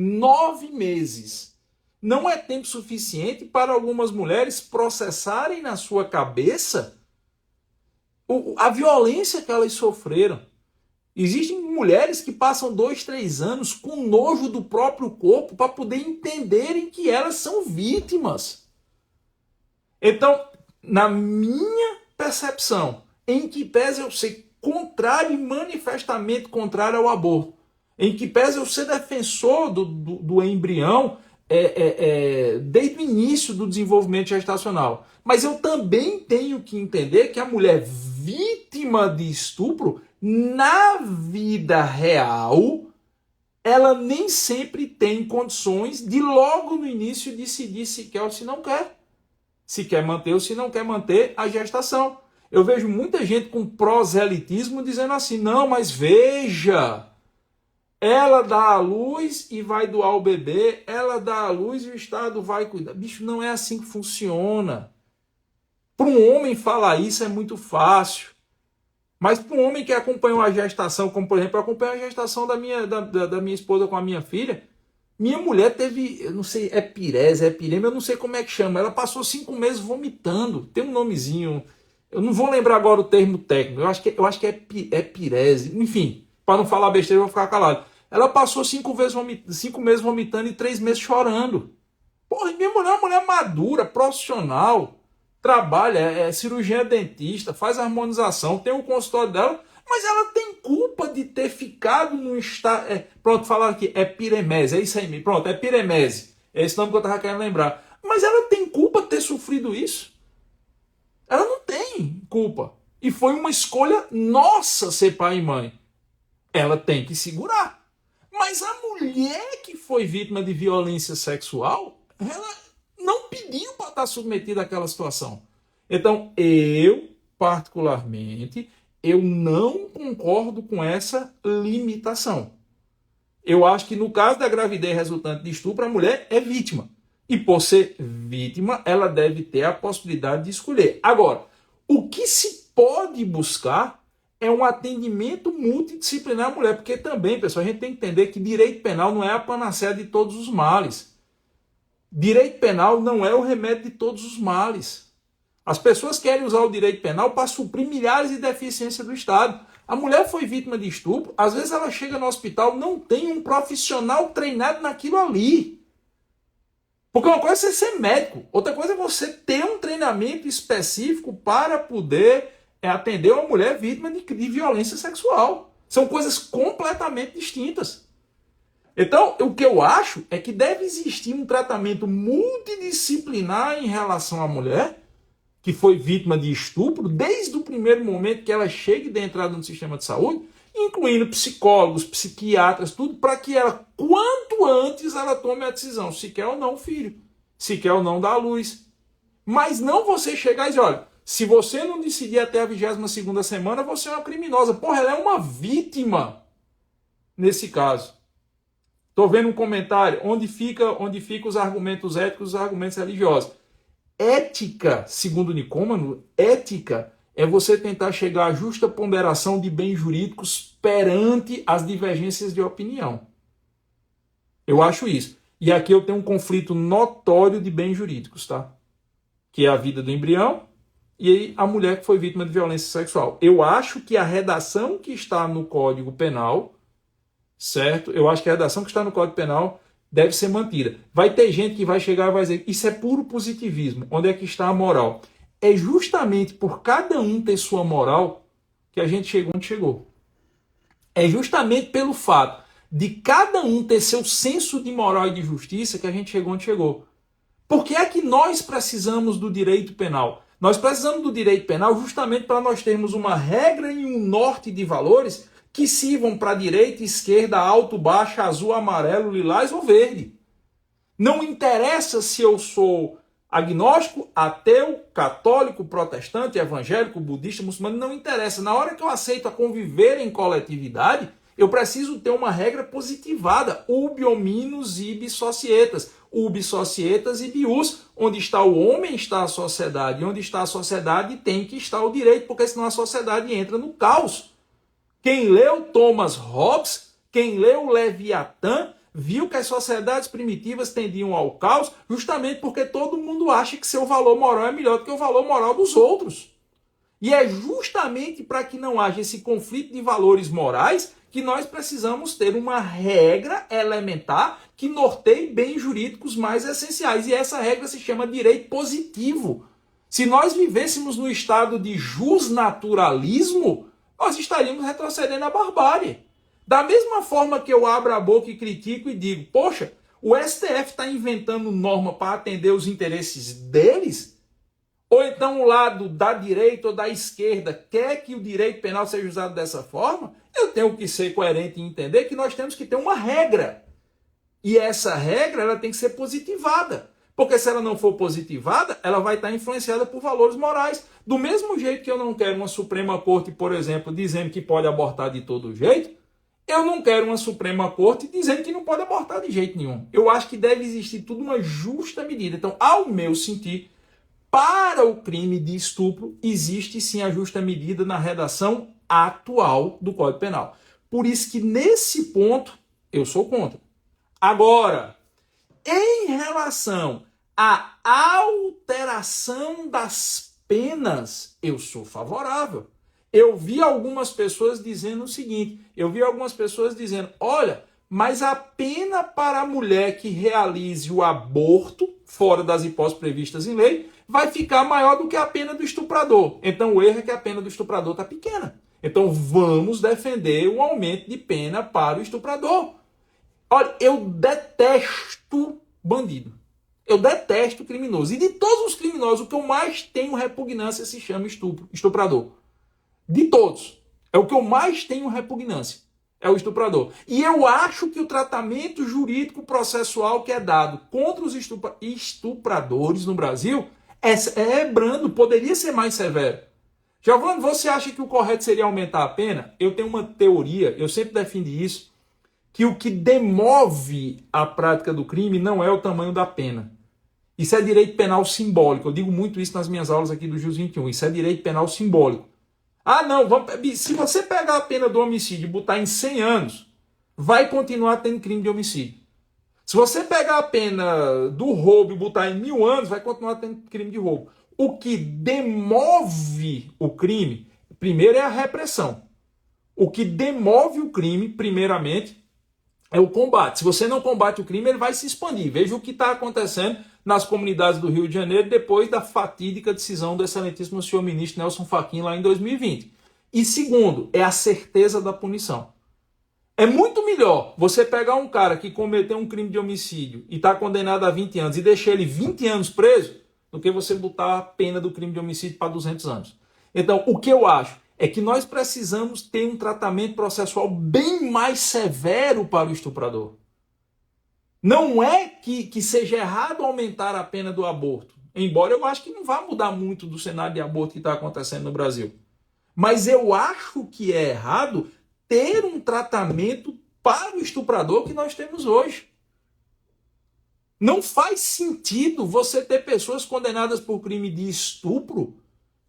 não é tempo suficiente para algumas mulheres processarem na sua cabeça a violência que elas sofreram. Existem mulheres que passam 2, 3 anos com nojo do próprio corpo para poder entenderem que elas são vítimas. Então, na minha percepção, em que pese eu ser contrário e manifestamente contrário ao aborto, em que pese eu ser defensor do embrião desde o início do desenvolvimento gestacional, mas eu também tenho que entender que a mulher vítima de estupro, na vida real, ela nem sempre tem condições de logo no início decidir se quer ou se não quer. Se quer manter ou se não quer manter a gestação. Eu vejo muita gente com proselitismo dizendo assim, não, mas veja, ela dá à luz e vai doar o bebê, ela dá à luz e o Estado vai cuidar. Bicho, não é assim que funciona. Para um homem falar isso é muito fácil. Mas para um homem que acompanhou a gestação, como por exemplo, eu acompanhei a gestação da minha esposa com a minha filha, minha mulher teve, eu não sei, epirema, eu não sei como é que chama. Ela passou 5 meses vomitando. Tem um nomezinho, eu não vou lembrar agora o termo técnico. Eu acho que é epirese. Enfim, para não falar besteira, eu vou ficar calado. Ela passou 5 meses vomitando e 3 meses chorando. Porra, minha mulher é uma mulher madura, profissional, trabalha, é cirurgiã dentista, faz harmonização, tem o consultório dela, mas ela tem culpa de ter ficado no estado. Pronto, falaram aqui, é piremese, é isso aí, pronto, é piremese. É esse nome que eu estava querendo lembrar. Mas ela tem culpa de ter sofrido isso? Ela não tem culpa. E foi uma escolha nossa ser pai e mãe. Ela tem que segurar. Mas a mulher que foi vítima de violência sexual, ela não pediu para estar submetida àquela situação. Então, eu, particularmente, eu não concordo com essa limitação. Eu acho que no caso da gravidez resultante de estupro, a mulher é vítima. E por ser vítima, ela deve ter a possibilidade de escolher. Agora, o que se pode buscar é um atendimento multidisciplinar à mulher. Porque também, pessoal, a gente tem que entender que direito penal não é a panaceia de todos os males. Direito penal não é o remédio de todos os males. As pessoas querem usar o direito penal para suprir milhares de deficiências do Estado. A mulher foi vítima de estupro, às vezes ela chega no hospital, não tem um profissional treinado naquilo ali. Porque uma coisa é você ser médico, outra coisa é você ter um treinamento específico para poder atender uma mulher vítima de violência sexual. São coisas completamente distintas. Então, o que eu acho é que deve existir um tratamento multidisciplinar em relação à mulher que foi vítima de estupro, desde o primeiro momento que ela chegue de entrada no sistema de saúde, incluindo psicólogos, psiquiatras, tudo, para que ela, quanto antes, ela tome a decisão, se quer ou não o filho, se quer ou não dar à luz. Mas não você chegar e dizer, olha, se você não decidir até a 22ª semana, você é uma criminosa. Porra, ela é uma vítima nesse caso. Estou vendo um comentário, onde fica os argumentos éticos e os argumentos religiosos. Ética, segundo Nicômano, ética é você tentar chegar à justa ponderação de bens jurídicos perante as divergências de opinião. Eu acho isso. E aqui eu tenho um conflito notório de bens jurídicos, tá? Que é a vida do embrião e aí a mulher que foi vítima de violência sexual. Eu acho que a redação que está no Código Penal, certo? Eu acho que a redação que está no Código Penal deve ser mantida. Vai ter gente que vai chegar e vai dizer, isso é puro positivismo. Onde é que está a moral? É justamente por cada um ter sua moral que a gente chegou onde chegou. É justamente pelo fato de cada um ter seu senso de moral e de justiça que a gente chegou onde chegou. Por que é que nós precisamos do direito penal? Nós precisamos do direito penal justamente para nós termos uma regra e um norte de valores que sirvam para direita, esquerda, alto, baixo, azul, amarelo, lilás ou verde. Não interessa se eu sou agnóstico, ateu, católico, protestante, evangélico, budista, muçulmano, não interessa. Na hora que eu aceito a conviver em coletividade, eu preciso ter uma regra positivada. Ubi hominus ibi societas. Ubi societas ibi ius. Onde está o homem, está a sociedade. Onde está a sociedade, tem que estar o direito, porque senão a sociedade entra no caos. Quem leu Thomas Hobbes, quem leu Leviatã, viu que as sociedades primitivas tendiam ao caos justamente porque todo mundo acha que seu valor moral é melhor do que o valor moral dos outros. E é justamente para que não haja esse conflito de valores morais que nós precisamos ter uma regra elementar que norteie bens jurídicos mais essenciais. E essa regra se chama direito positivo. Se nós vivêssemos no estado de jusnaturalismo, nós estaríamos retrocedendo à barbárie. Da mesma forma que eu abro a boca e critico e digo, poxa, o STF está inventando norma para atender os interesses deles? Ou então o lado da direita ou da esquerda quer que o direito penal seja usado dessa forma? Eu tenho que ser coerente e entender que nós temos que ter uma regra. E essa regra ela tem que ser positivada. Porque se ela não for positivada, ela vai estar influenciada por valores morais. Do mesmo jeito que eu não quero uma Suprema Corte, por exemplo, dizendo que pode abortar de todo jeito, eu não quero uma Suprema Corte dizendo que não pode abortar de jeito nenhum. Eu acho que deve existir tudo uma justa medida. Então, ao meu sentir, para o crime de estupro, existe sim a justa medida na redação atual do Código Penal. Por isso que nesse ponto eu sou contra. Agora, em relação à alteração das penas, eu sou favorável. Eu vi algumas pessoas dizendo o seguinte, olha, mas a pena para a mulher que realize o aborto, fora das hipóteses previstas em lei, vai ficar maior do que a pena do estuprador. Então o erro é que a pena do estuprador está pequena. Então vamos defender o aumento de pena para o estuprador. Olha, eu detesto bandido. Eu detesto criminoso. E de todos os criminosos, o que eu mais tenho repugnância se chama estuprador. De todos. É o que eu mais tenho repugnância. É o estuprador. E eu acho que o tratamento jurídico processual que é dado contra os estupradores no Brasil é brando, poderia ser mais severo. Giovanni, você acha que o correto seria aumentar a pena? Eu tenho uma teoria, eu sempre defendi isso, que o que demove a prática do crime não é o tamanho da pena. Isso é direito penal simbólico. Eu digo muito isso nas minhas aulas aqui do Jus 21. Isso é direito penal simbólico. Ah, não, se você pegar a pena do homicídio e botar em 100 anos, vai continuar tendo crime de homicídio. Se você pegar a pena do roubo e botar em 1000 anos, vai continuar tendo crime de roubo. O que demove o crime, primeiro, é a repressão. O que demove o crime, primeiramente, é o combate. Se você não combate o crime, ele vai se expandir. Veja o que está acontecendo nas comunidades do Rio de Janeiro depois da fatídica decisão do excelentíssimo senhor ministro Nelson Fachin lá em 2020. E segundo, é a certeza da punição. É muito melhor você pegar um cara que cometeu um crime de homicídio e está condenado a 20 anos e deixar ele 20 anos preso do que você botar a pena do crime de homicídio para 200 anos. Então, o que eu acho é que nós precisamos ter um tratamento processual bem mais severo para o estuprador. Não é que seja errado aumentar a pena do aborto, embora eu acho que não vai mudar muito do cenário de aborto que está acontecendo no Brasil. Mas eu acho que é errado ter um tratamento para o estuprador que nós temos hoje. Não faz sentido você ter pessoas condenadas por crime de estupro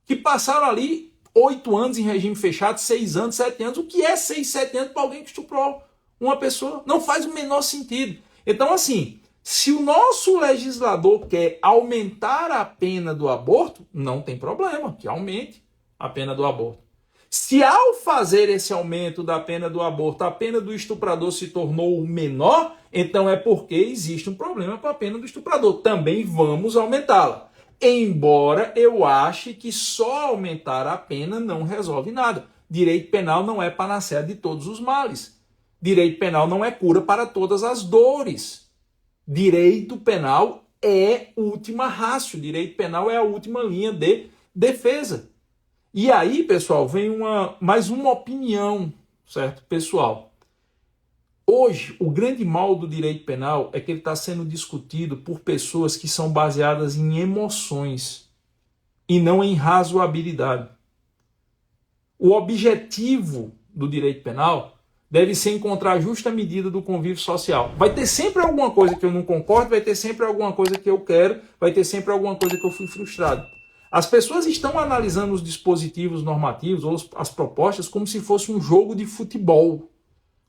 que passaram ali 8 anos em regime fechado, 6 anos, 7 anos. O que é 6, 7 anos para alguém que estuprou uma pessoa? Não faz o menor sentido. Então, assim, se o nosso legislador quer aumentar a pena do aborto, não tem problema que aumente a pena do aborto. Se ao fazer esse aumento da pena do aborto, a pena do estuprador se tornou menor, então é porque existe um problema com a pena do estuprador. Também vamos aumentá-la. Embora eu ache que só aumentar a pena não resolve nada. Direito penal não é panaceia de todos os males. Direito penal não é cura para todas as dores. Direito penal é última ratio. Direito penal é a última linha de defesa. E aí, pessoal, vem mais uma opinião, certo, pessoal? Hoje, o grande mal do direito penal é que ele está sendo discutido por pessoas que são baseadas em emoções e não em razoabilidade. O objetivo do direito penal deve ser encontrar a justa medida do convívio social. Vai ter sempre alguma coisa que eu não concordo, vai ter sempre alguma coisa que eu quero, vai ter sempre alguma coisa que eu fui frustrado. As pessoas estão analisando os dispositivos normativos ou as propostas como se fosse um jogo de futebol,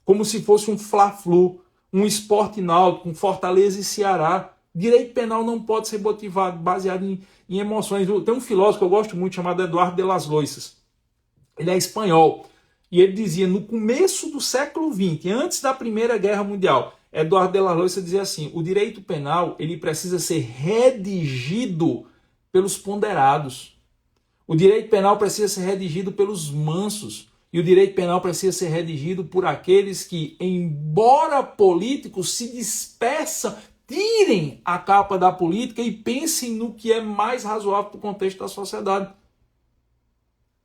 como se fosse um Fla-Flu, um esporte náutico, um Fortaleza e Ceará. Direito penal não pode ser motivado, baseado em emoções. Tem um filósofo que eu gosto muito, chamado Eduardo de las Loisas. Ele é espanhol. E ele dizia, no começo do século XX, antes da Primeira Guerra Mundial, Eduardo de las Loisas dizia assim, o direito penal ele precisa ser redigido pelos ponderados. O direito penal precisa ser redigido pelos mansos. E o direito penal precisa ser redigido por aqueles que, embora políticos, se dispersam, tirem a capa da política e pensem no que é mais razoável para o contexto da sociedade.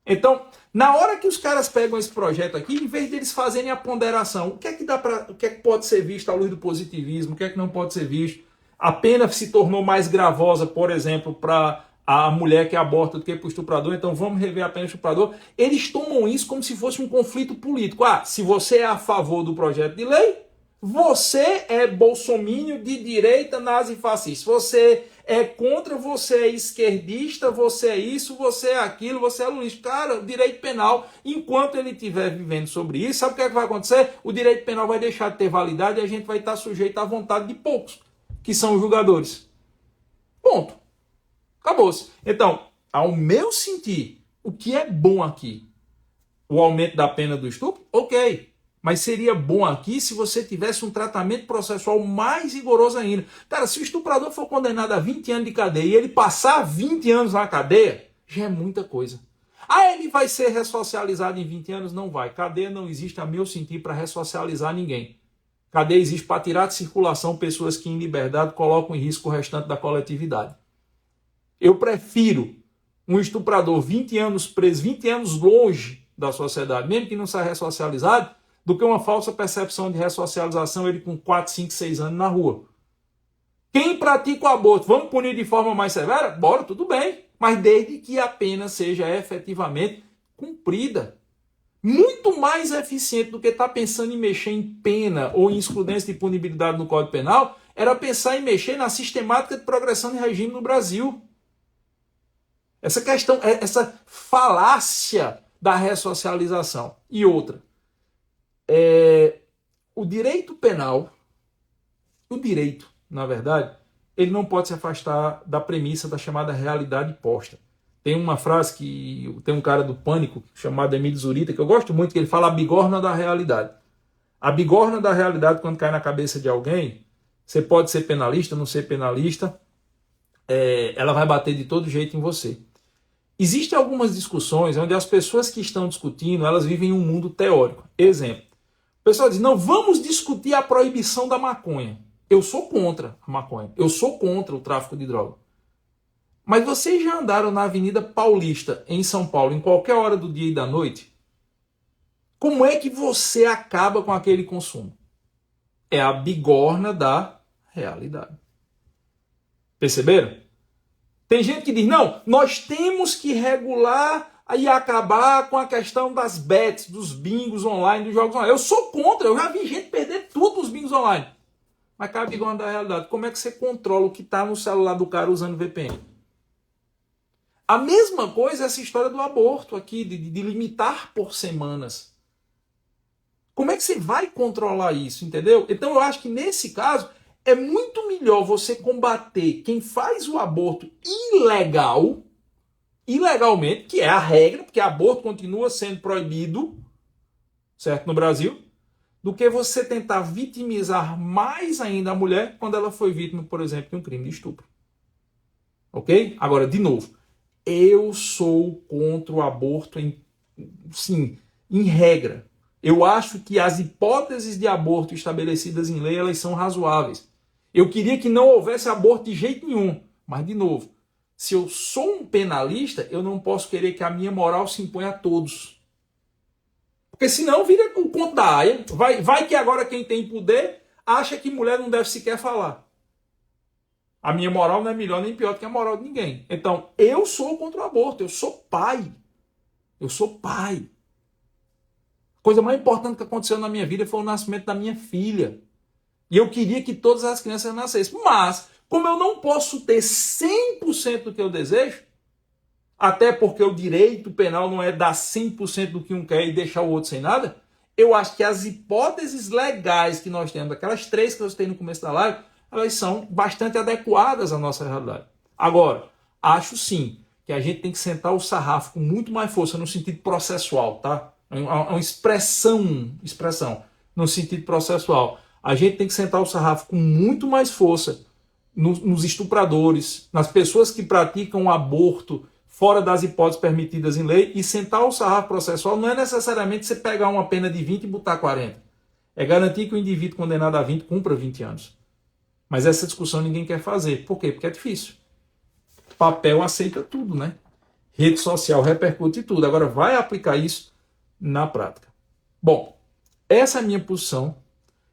Então, na hora que os caras pegam esse projeto aqui, em vez deles fazerem a ponderação, o que é que pode ser visto à luz do positivismo, o que é que não pode ser visto? A pena se tornou mais gravosa, por exemplo, para a mulher que aborta do que para o estuprador, então vamos rever a pena do estuprador. Eles tomam isso como se fosse um conflito político. Ah, se você é a favor do projeto de lei, você é bolsomínio de direita nazi-fascista. Você é contra, você é esquerdista, você é isso, você é aquilo, você é lulista. Cara, o direito penal, enquanto ele estiver vivendo sobre isso, sabe o que é que vai acontecer? O direito penal vai deixar de ter validade e a gente vai estar sujeito à vontade de poucos, que são os julgadores. Ponto. Acabou-se. Então, ao meu sentir, o que é bom aqui? O aumento da pena do estupro? Ok. Mas seria bom aqui se você tivesse um tratamento processual mais rigoroso ainda. Cara, se o estuprador for condenado a 20 anos de cadeia e ele passar 20 anos na cadeia, já é muita coisa. Ah, ele vai ser ressocializado em 20 anos? Não vai. Cadeia não existe, a meu sentir, para ressocializar ninguém. Cadeia existe para tirar de circulação pessoas que em liberdade colocam em risco o restante da coletividade. Eu prefiro um estuprador 20 anos preso, 20 anos longe da sociedade, mesmo que não saia ressocializado, do que uma falsa percepção de ressocialização, ele com 4, 5, 6 anos na rua. Quem pratica o aborto, vamos punir de forma mais severa? Bora, tudo bem. Mas desde que a pena seja efetivamente cumprida. Muito mais eficiente do que estar pensando em mexer em pena ou em excludência de punibilidade no Código Penal, era pensar em mexer na sistemática de progressão de regime no Brasil. Essa questão, essa falácia da ressocialização. E outra. O direito penal, na verdade, ele não pode se afastar da premissa da chamada realidade posta. Tem uma frase que tem um cara do Pânico, chamado Emílio Zurita, que eu gosto muito, que ele fala a bigorna da realidade. A bigorna da realidade, quando cai na cabeça de alguém, você pode ser penalista, não ser penalista, ela vai bater de todo jeito em você. Existem algumas discussões onde as pessoas que estão discutindo, elas vivem em um mundo teórico. Exemplo. O pessoal diz, não, vamos discutir a proibição da maconha. Eu sou contra a maconha. Eu sou contra o tráfico de droga. Mas vocês já andaram na Avenida Paulista, em São Paulo, em qualquer hora do dia e da noite? Como é que você acaba com aquele consumo? É a bigorna da realidade. Perceberam? Tem gente que diz, não, nós temos que regular e acabar com a questão das bets, dos bingos online, dos jogos online. Eu sou contra, eu já vi gente perder tudo nos bingos online. Mas cara, bigorna da realidade, como é que você controla o que está no celular do cara usando VPN? A mesma coisa é essa história do aborto aqui, de limitar por semanas. Como é que você vai controlar isso, entendeu? Então eu acho que nesse caso é muito melhor você combater quem faz o aborto ilegalmente, que é a regra, porque aborto continua sendo proibido, certo, no Brasil, do que você tentar vitimizar mais ainda a mulher quando ela foi vítima, por exemplo, de um crime de estupro. Ok? Agora, de novo, eu sou contra o aborto em regra. Eu acho que as hipóteses de aborto estabelecidas em lei, elas são razoáveis. Eu queria que não houvesse aborto de jeito nenhum. Mas, de novo, se eu sou um penalista, eu não posso querer que a minha moral se imponha a todos. Porque senão vira o conto da aia. Vai que agora quem tem poder acha que mulher não deve sequer falar. A minha moral não é melhor nem pior do que a moral de ninguém. Então, eu sou contra o aborto. Eu sou pai. Eu sou pai. A coisa mais importante que aconteceu na minha vida foi o nascimento da minha filha. E eu queria que todas as crianças nascessem. Mas, como eu não posso ter 100% do que eu desejo, até porque o direito penal não é dar 100% do que um quer e deixar o outro sem nada, eu acho que as hipóteses legais que nós temos, aquelas 3 que eu citei no começo da live, elas são bastante adequadas à nossa realidade. Agora, acho sim que a gente tem que sentar o sarrafo com muito mais força no sentido processual, tá? É uma expressão no sentido processual. A gente tem que sentar o sarrafo com muito mais força nos estupradores, nas pessoas que praticam aborto fora das hipóteses permitidas em lei, e sentar o sarrafo processual não é necessariamente você pegar uma pena de 20 e botar 40. É garantir que o indivíduo condenado a 20 cumpra 20 anos. Mas essa discussão ninguém quer fazer. Por quê? Porque é difícil. Papel aceita tudo, né? Rede social repercute tudo. Agora, vai aplicar isso na prática. Bom, essa é a minha posição.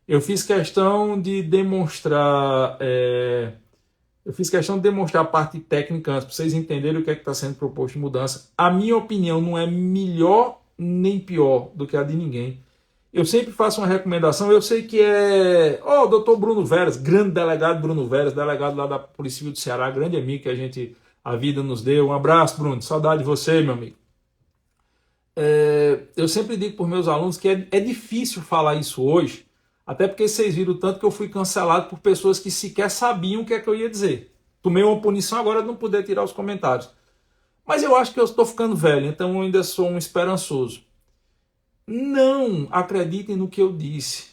Eu fiz questão de demonstrar... a parte técnica antes, para vocês entenderem o que é que está sendo proposto de mudança. A minha opinião não é melhor nem pior do que a de ninguém. Eu sempre faço uma recomendação, eu sei que é... Ó, o doutor Bruno Veras, grande delegado Bruno Veras, delegado lá da Polícia Civil do Ceará, grande amigo que a vida nos deu. Um abraço, Bruno, saudade de você, meu amigo. Eu sempre digo para os meus alunos que é difícil falar isso hoje, até porque vocês viram o tanto que eu fui cancelado por pessoas que sequer sabiam o que é que eu ia dizer. Tomei uma punição agora de não poder tirar os comentários. Mas eu acho que eu estou ficando velho, então eu ainda sou um esperançoso. Não acreditem no que eu disse.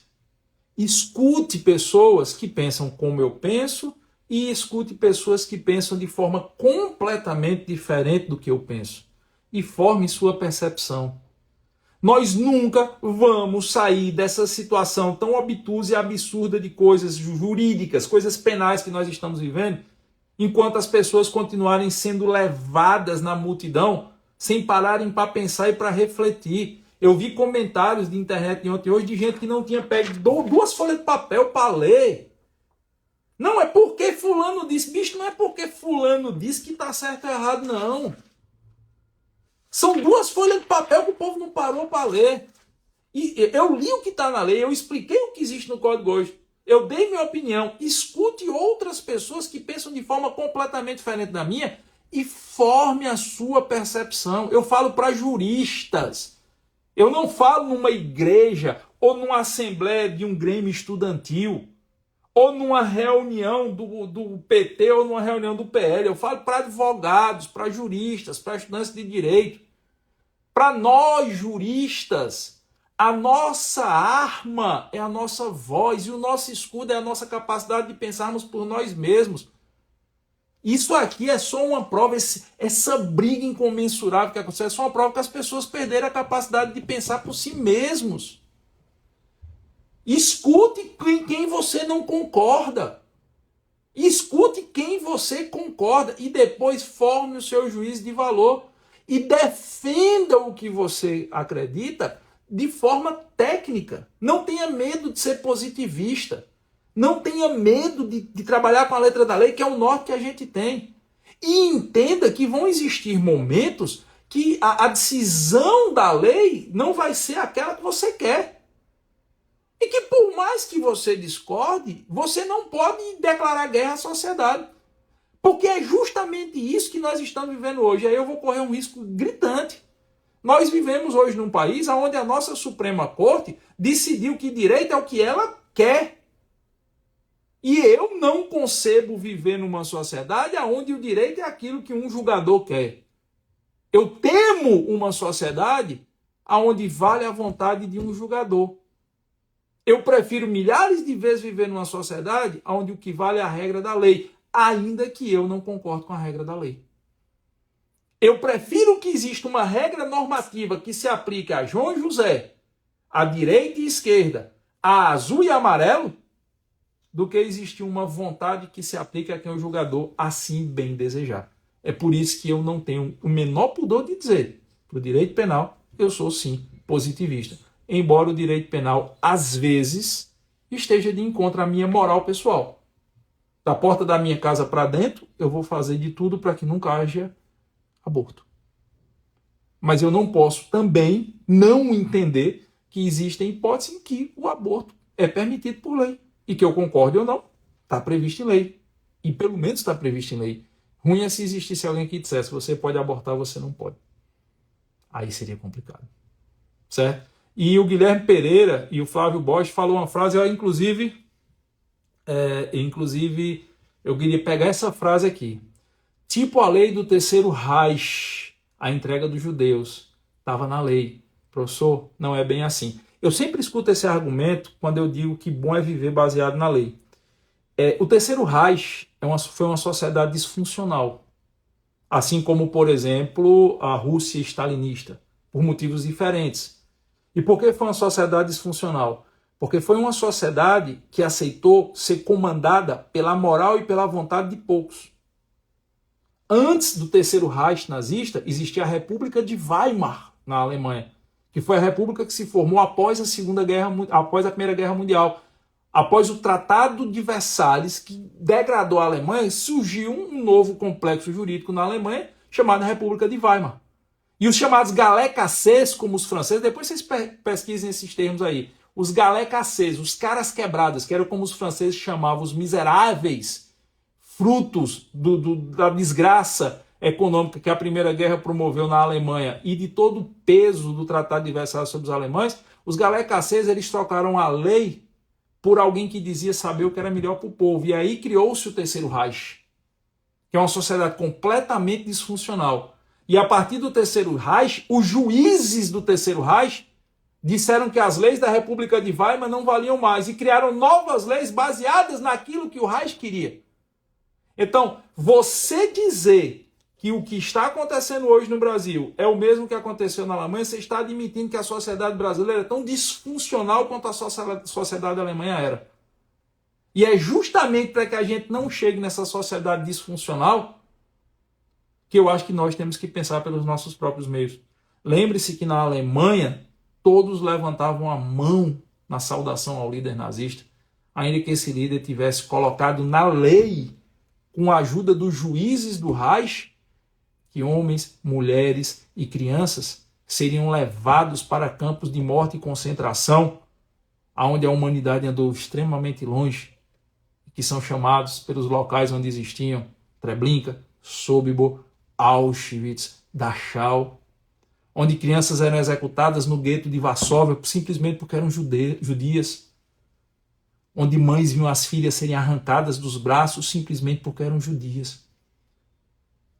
Escute pessoas que pensam como eu penso e escute pessoas que pensam de forma completamente diferente do que eu penso. E forme sua percepção. Nós nunca vamos sair dessa situação tão obtusa e absurda de coisas jurídicas, coisas penais que nós estamos vivendo, enquanto as pessoas continuarem sendo levadas na multidão sem pararem para pensar e para refletir. Eu vi comentários de internet de ontem e hoje de gente que não tinha pego 2 folhas de papel para ler. Não é porque fulano disse. Bicho, não é porque fulano disse que está certo ou errado, não. São 2 folhas de papel que o povo não parou para ler. E eu li o que está na lei, eu expliquei o que existe no Código hoje. Eu dei minha opinião. Escute outras pessoas que pensam de forma completamente diferente da minha e forme a sua percepção. Eu falo para juristas. Eu não falo numa igreja ou numa assembleia de um grêmio estudantil ou numa reunião do PT ou numa reunião do PL. Eu falo para advogados, para juristas, para estudantes de direito. Para nós, juristas, a nossa arma é a nossa voz e o nosso escudo é a nossa capacidade de pensarmos por nós mesmos. Isso aqui é só uma prova, essa briga incomensurável que acontece, é só uma prova que as pessoas perderam a capacidade de pensar por si mesmos. Escute quem você não concorda. Escute quem você concorda e depois forme o seu juízo de valor. E defenda o que você acredita de forma técnica. Não tenha medo de ser positivista. Não tenha medo de trabalhar com a letra da lei, que é o norte que a gente tem. E entenda que vão existir momentos que a decisão da lei não vai ser aquela que você quer. E que por mais que você discorde, você não pode declarar guerra à sociedade. Porque é justamente isso que nós estamos vivendo hoje. Aí eu vou correr um risco gritante. Nós vivemos hoje num país onde a nossa Suprema Corte decidiu que direito é o que ela quer. E eu não concebo viver numa sociedade onde o direito é aquilo que um julgador quer. Eu temo uma sociedade onde vale a vontade de um julgador. Eu prefiro milhares de vezes viver numa sociedade onde o que vale é a regra da lei, ainda que eu não concordo com a regra da lei. Eu prefiro que exista uma regra normativa que se aplique a João e José, a direita e esquerda, a azul e amarelo, do que existir uma vontade que se aplique a quem o julgador assim bem desejar. É por isso que eu não tenho o menor pudor de dizer, para o direito penal, eu sou sim positivista. Embora o direito penal, às vezes, esteja de encontro à minha moral pessoal. Da porta da minha casa para dentro, eu vou fazer de tudo para que nunca haja aborto. Mas eu não posso também não entender que existem hipóteses em que o aborto é permitido por lei. E que eu concorde ou não, está previsto em lei. E pelo menos está previsto em lei. Ruim é se existisse alguém que dissesse, você pode abortar, você não pode. Aí seria complicado. Certo? E o Guilherme Pereira e o Flávio Bosch falou uma frase, eu inclusive Inclusive, eu queria pegar essa frase aqui. Tipo a lei do terceiro Reich, a entrega dos judeus, estava na lei. Professor, não é bem assim. Eu sempre escuto esse argumento quando eu digo que bom é viver baseado na lei. O terceiro Reich foi uma sociedade disfuncional. Assim como, por exemplo, a Rússia stalinista, por motivos diferentes. E por que foi uma sociedade disfuncional? Porque foi uma sociedade que aceitou ser comandada pela moral e pela vontade de poucos. Antes do terceiro Reich nazista, existia a República de Weimar, na Alemanha, que foi a república que se formou após a Primeira Guerra Mundial. Após o Tratado de Versalhes, que degradou a Alemanha, surgiu um novo complexo jurídico na Alemanha, chamado República de Weimar. E os chamados galés-cassés, como os franceses, depois vocês pesquisem esses termos aí, os galés-cassés, os caras quebradas, que eram como os franceses chamavam os miseráveis, frutos da desgraça econômica que a Primeira Guerra promoveu na Alemanha e de todo o peso do Tratado de Versalhes sobre os alemães, os galés-cassés, eles trocaram a lei por alguém que dizia saber o que era melhor para o povo. E aí criou-se o Terceiro Reich, que é uma sociedade completamente disfuncional. E a partir do Terceiro Reich, os juízes do Terceiro Reich disseram que as leis da República de Weimar não valiam mais e criaram novas leis baseadas naquilo que o Reich queria. Então, você dizer que o que está acontecendo hoje no Brasil é o mesmo que aconteceu na Alemanha, você está admitindo que a sociedade brasileira é tão disfuncional quanto a sociedade alemã era. E é justamente para que a gente não chegue nessa sociedade disfuncional que eu acho que nós temos que pensar pelos nossos próprios meios. Lembre-se que na Alemanha todos levantavam a mão na saudação ao líder nazista, ainda que esse líder tivesse colocado na lei, com a ajuda dos juízes do Reich, que homens, mulheres e crianças seriam levados para campos de morte e concentração, onde a humanidade andou extremamente longe, que são chamados pelos locais onde existiam Treblinka, Sobibor, Auschwitz, Dachau, onde crianças eram executadas no gueto de Varsóvia simplesmente porque eram judias, onde mães viam as filhas serem arrancadas dos braços simplesmente porque eram judias.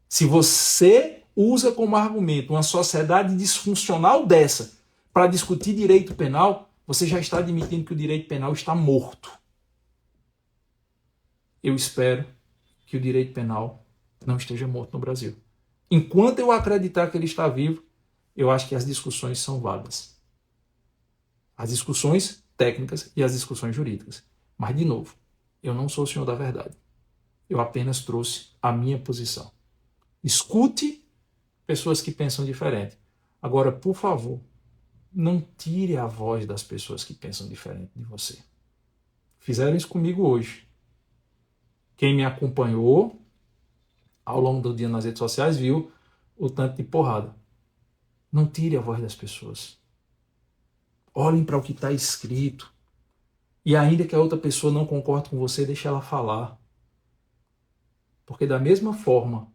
Se você usa como argumento uma sociedade disfuncional dessa para discutir direito penal, você já está admitindo que o direito penal está morto. Eu espero que o direito penal não esteja morto no Brasil. Enquanto eu acreditar que ele está vivo, eu acho que as discussões são válidas. As discussões técnicas e as discussões jurídicas. Mas, de novo, eu não sou o senhor da verdade. Eu apenas trouxe a minha posição. Escute pessoas que pensam diferente. Agora, por favor, não tire a voz das pessoas que pensam diferente de você. Fizeram isso comigo hoje. Quem me acompanhou ao longo do dia nas redes sociais viu o tanto de porrada. Não tire a voz das pessoas. Olhem para o que está escrito. E ainda que a outra pessoa não concorde com você, deixe ela falar. Porque da mesma forma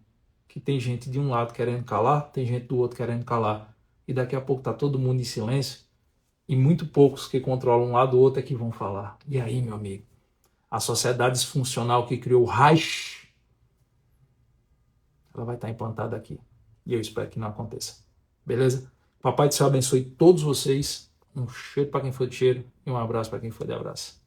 que tem gente de um lado querendo calar, tem gente do outro querendo calar. E daqui a pouco está todo mundo em silêncio. E muito poucos que controlam um lado ou outro é que vão falar. E aí, meu amigo? A sociedade disfuncional que criou o Reich, ela vai estar implantada aqui. E eu espero que não aconteça. Beleza? Papai do Céu abençoe todos vocês. Um cheiro para quem for de cheiro e um abraço para quem for de abraço.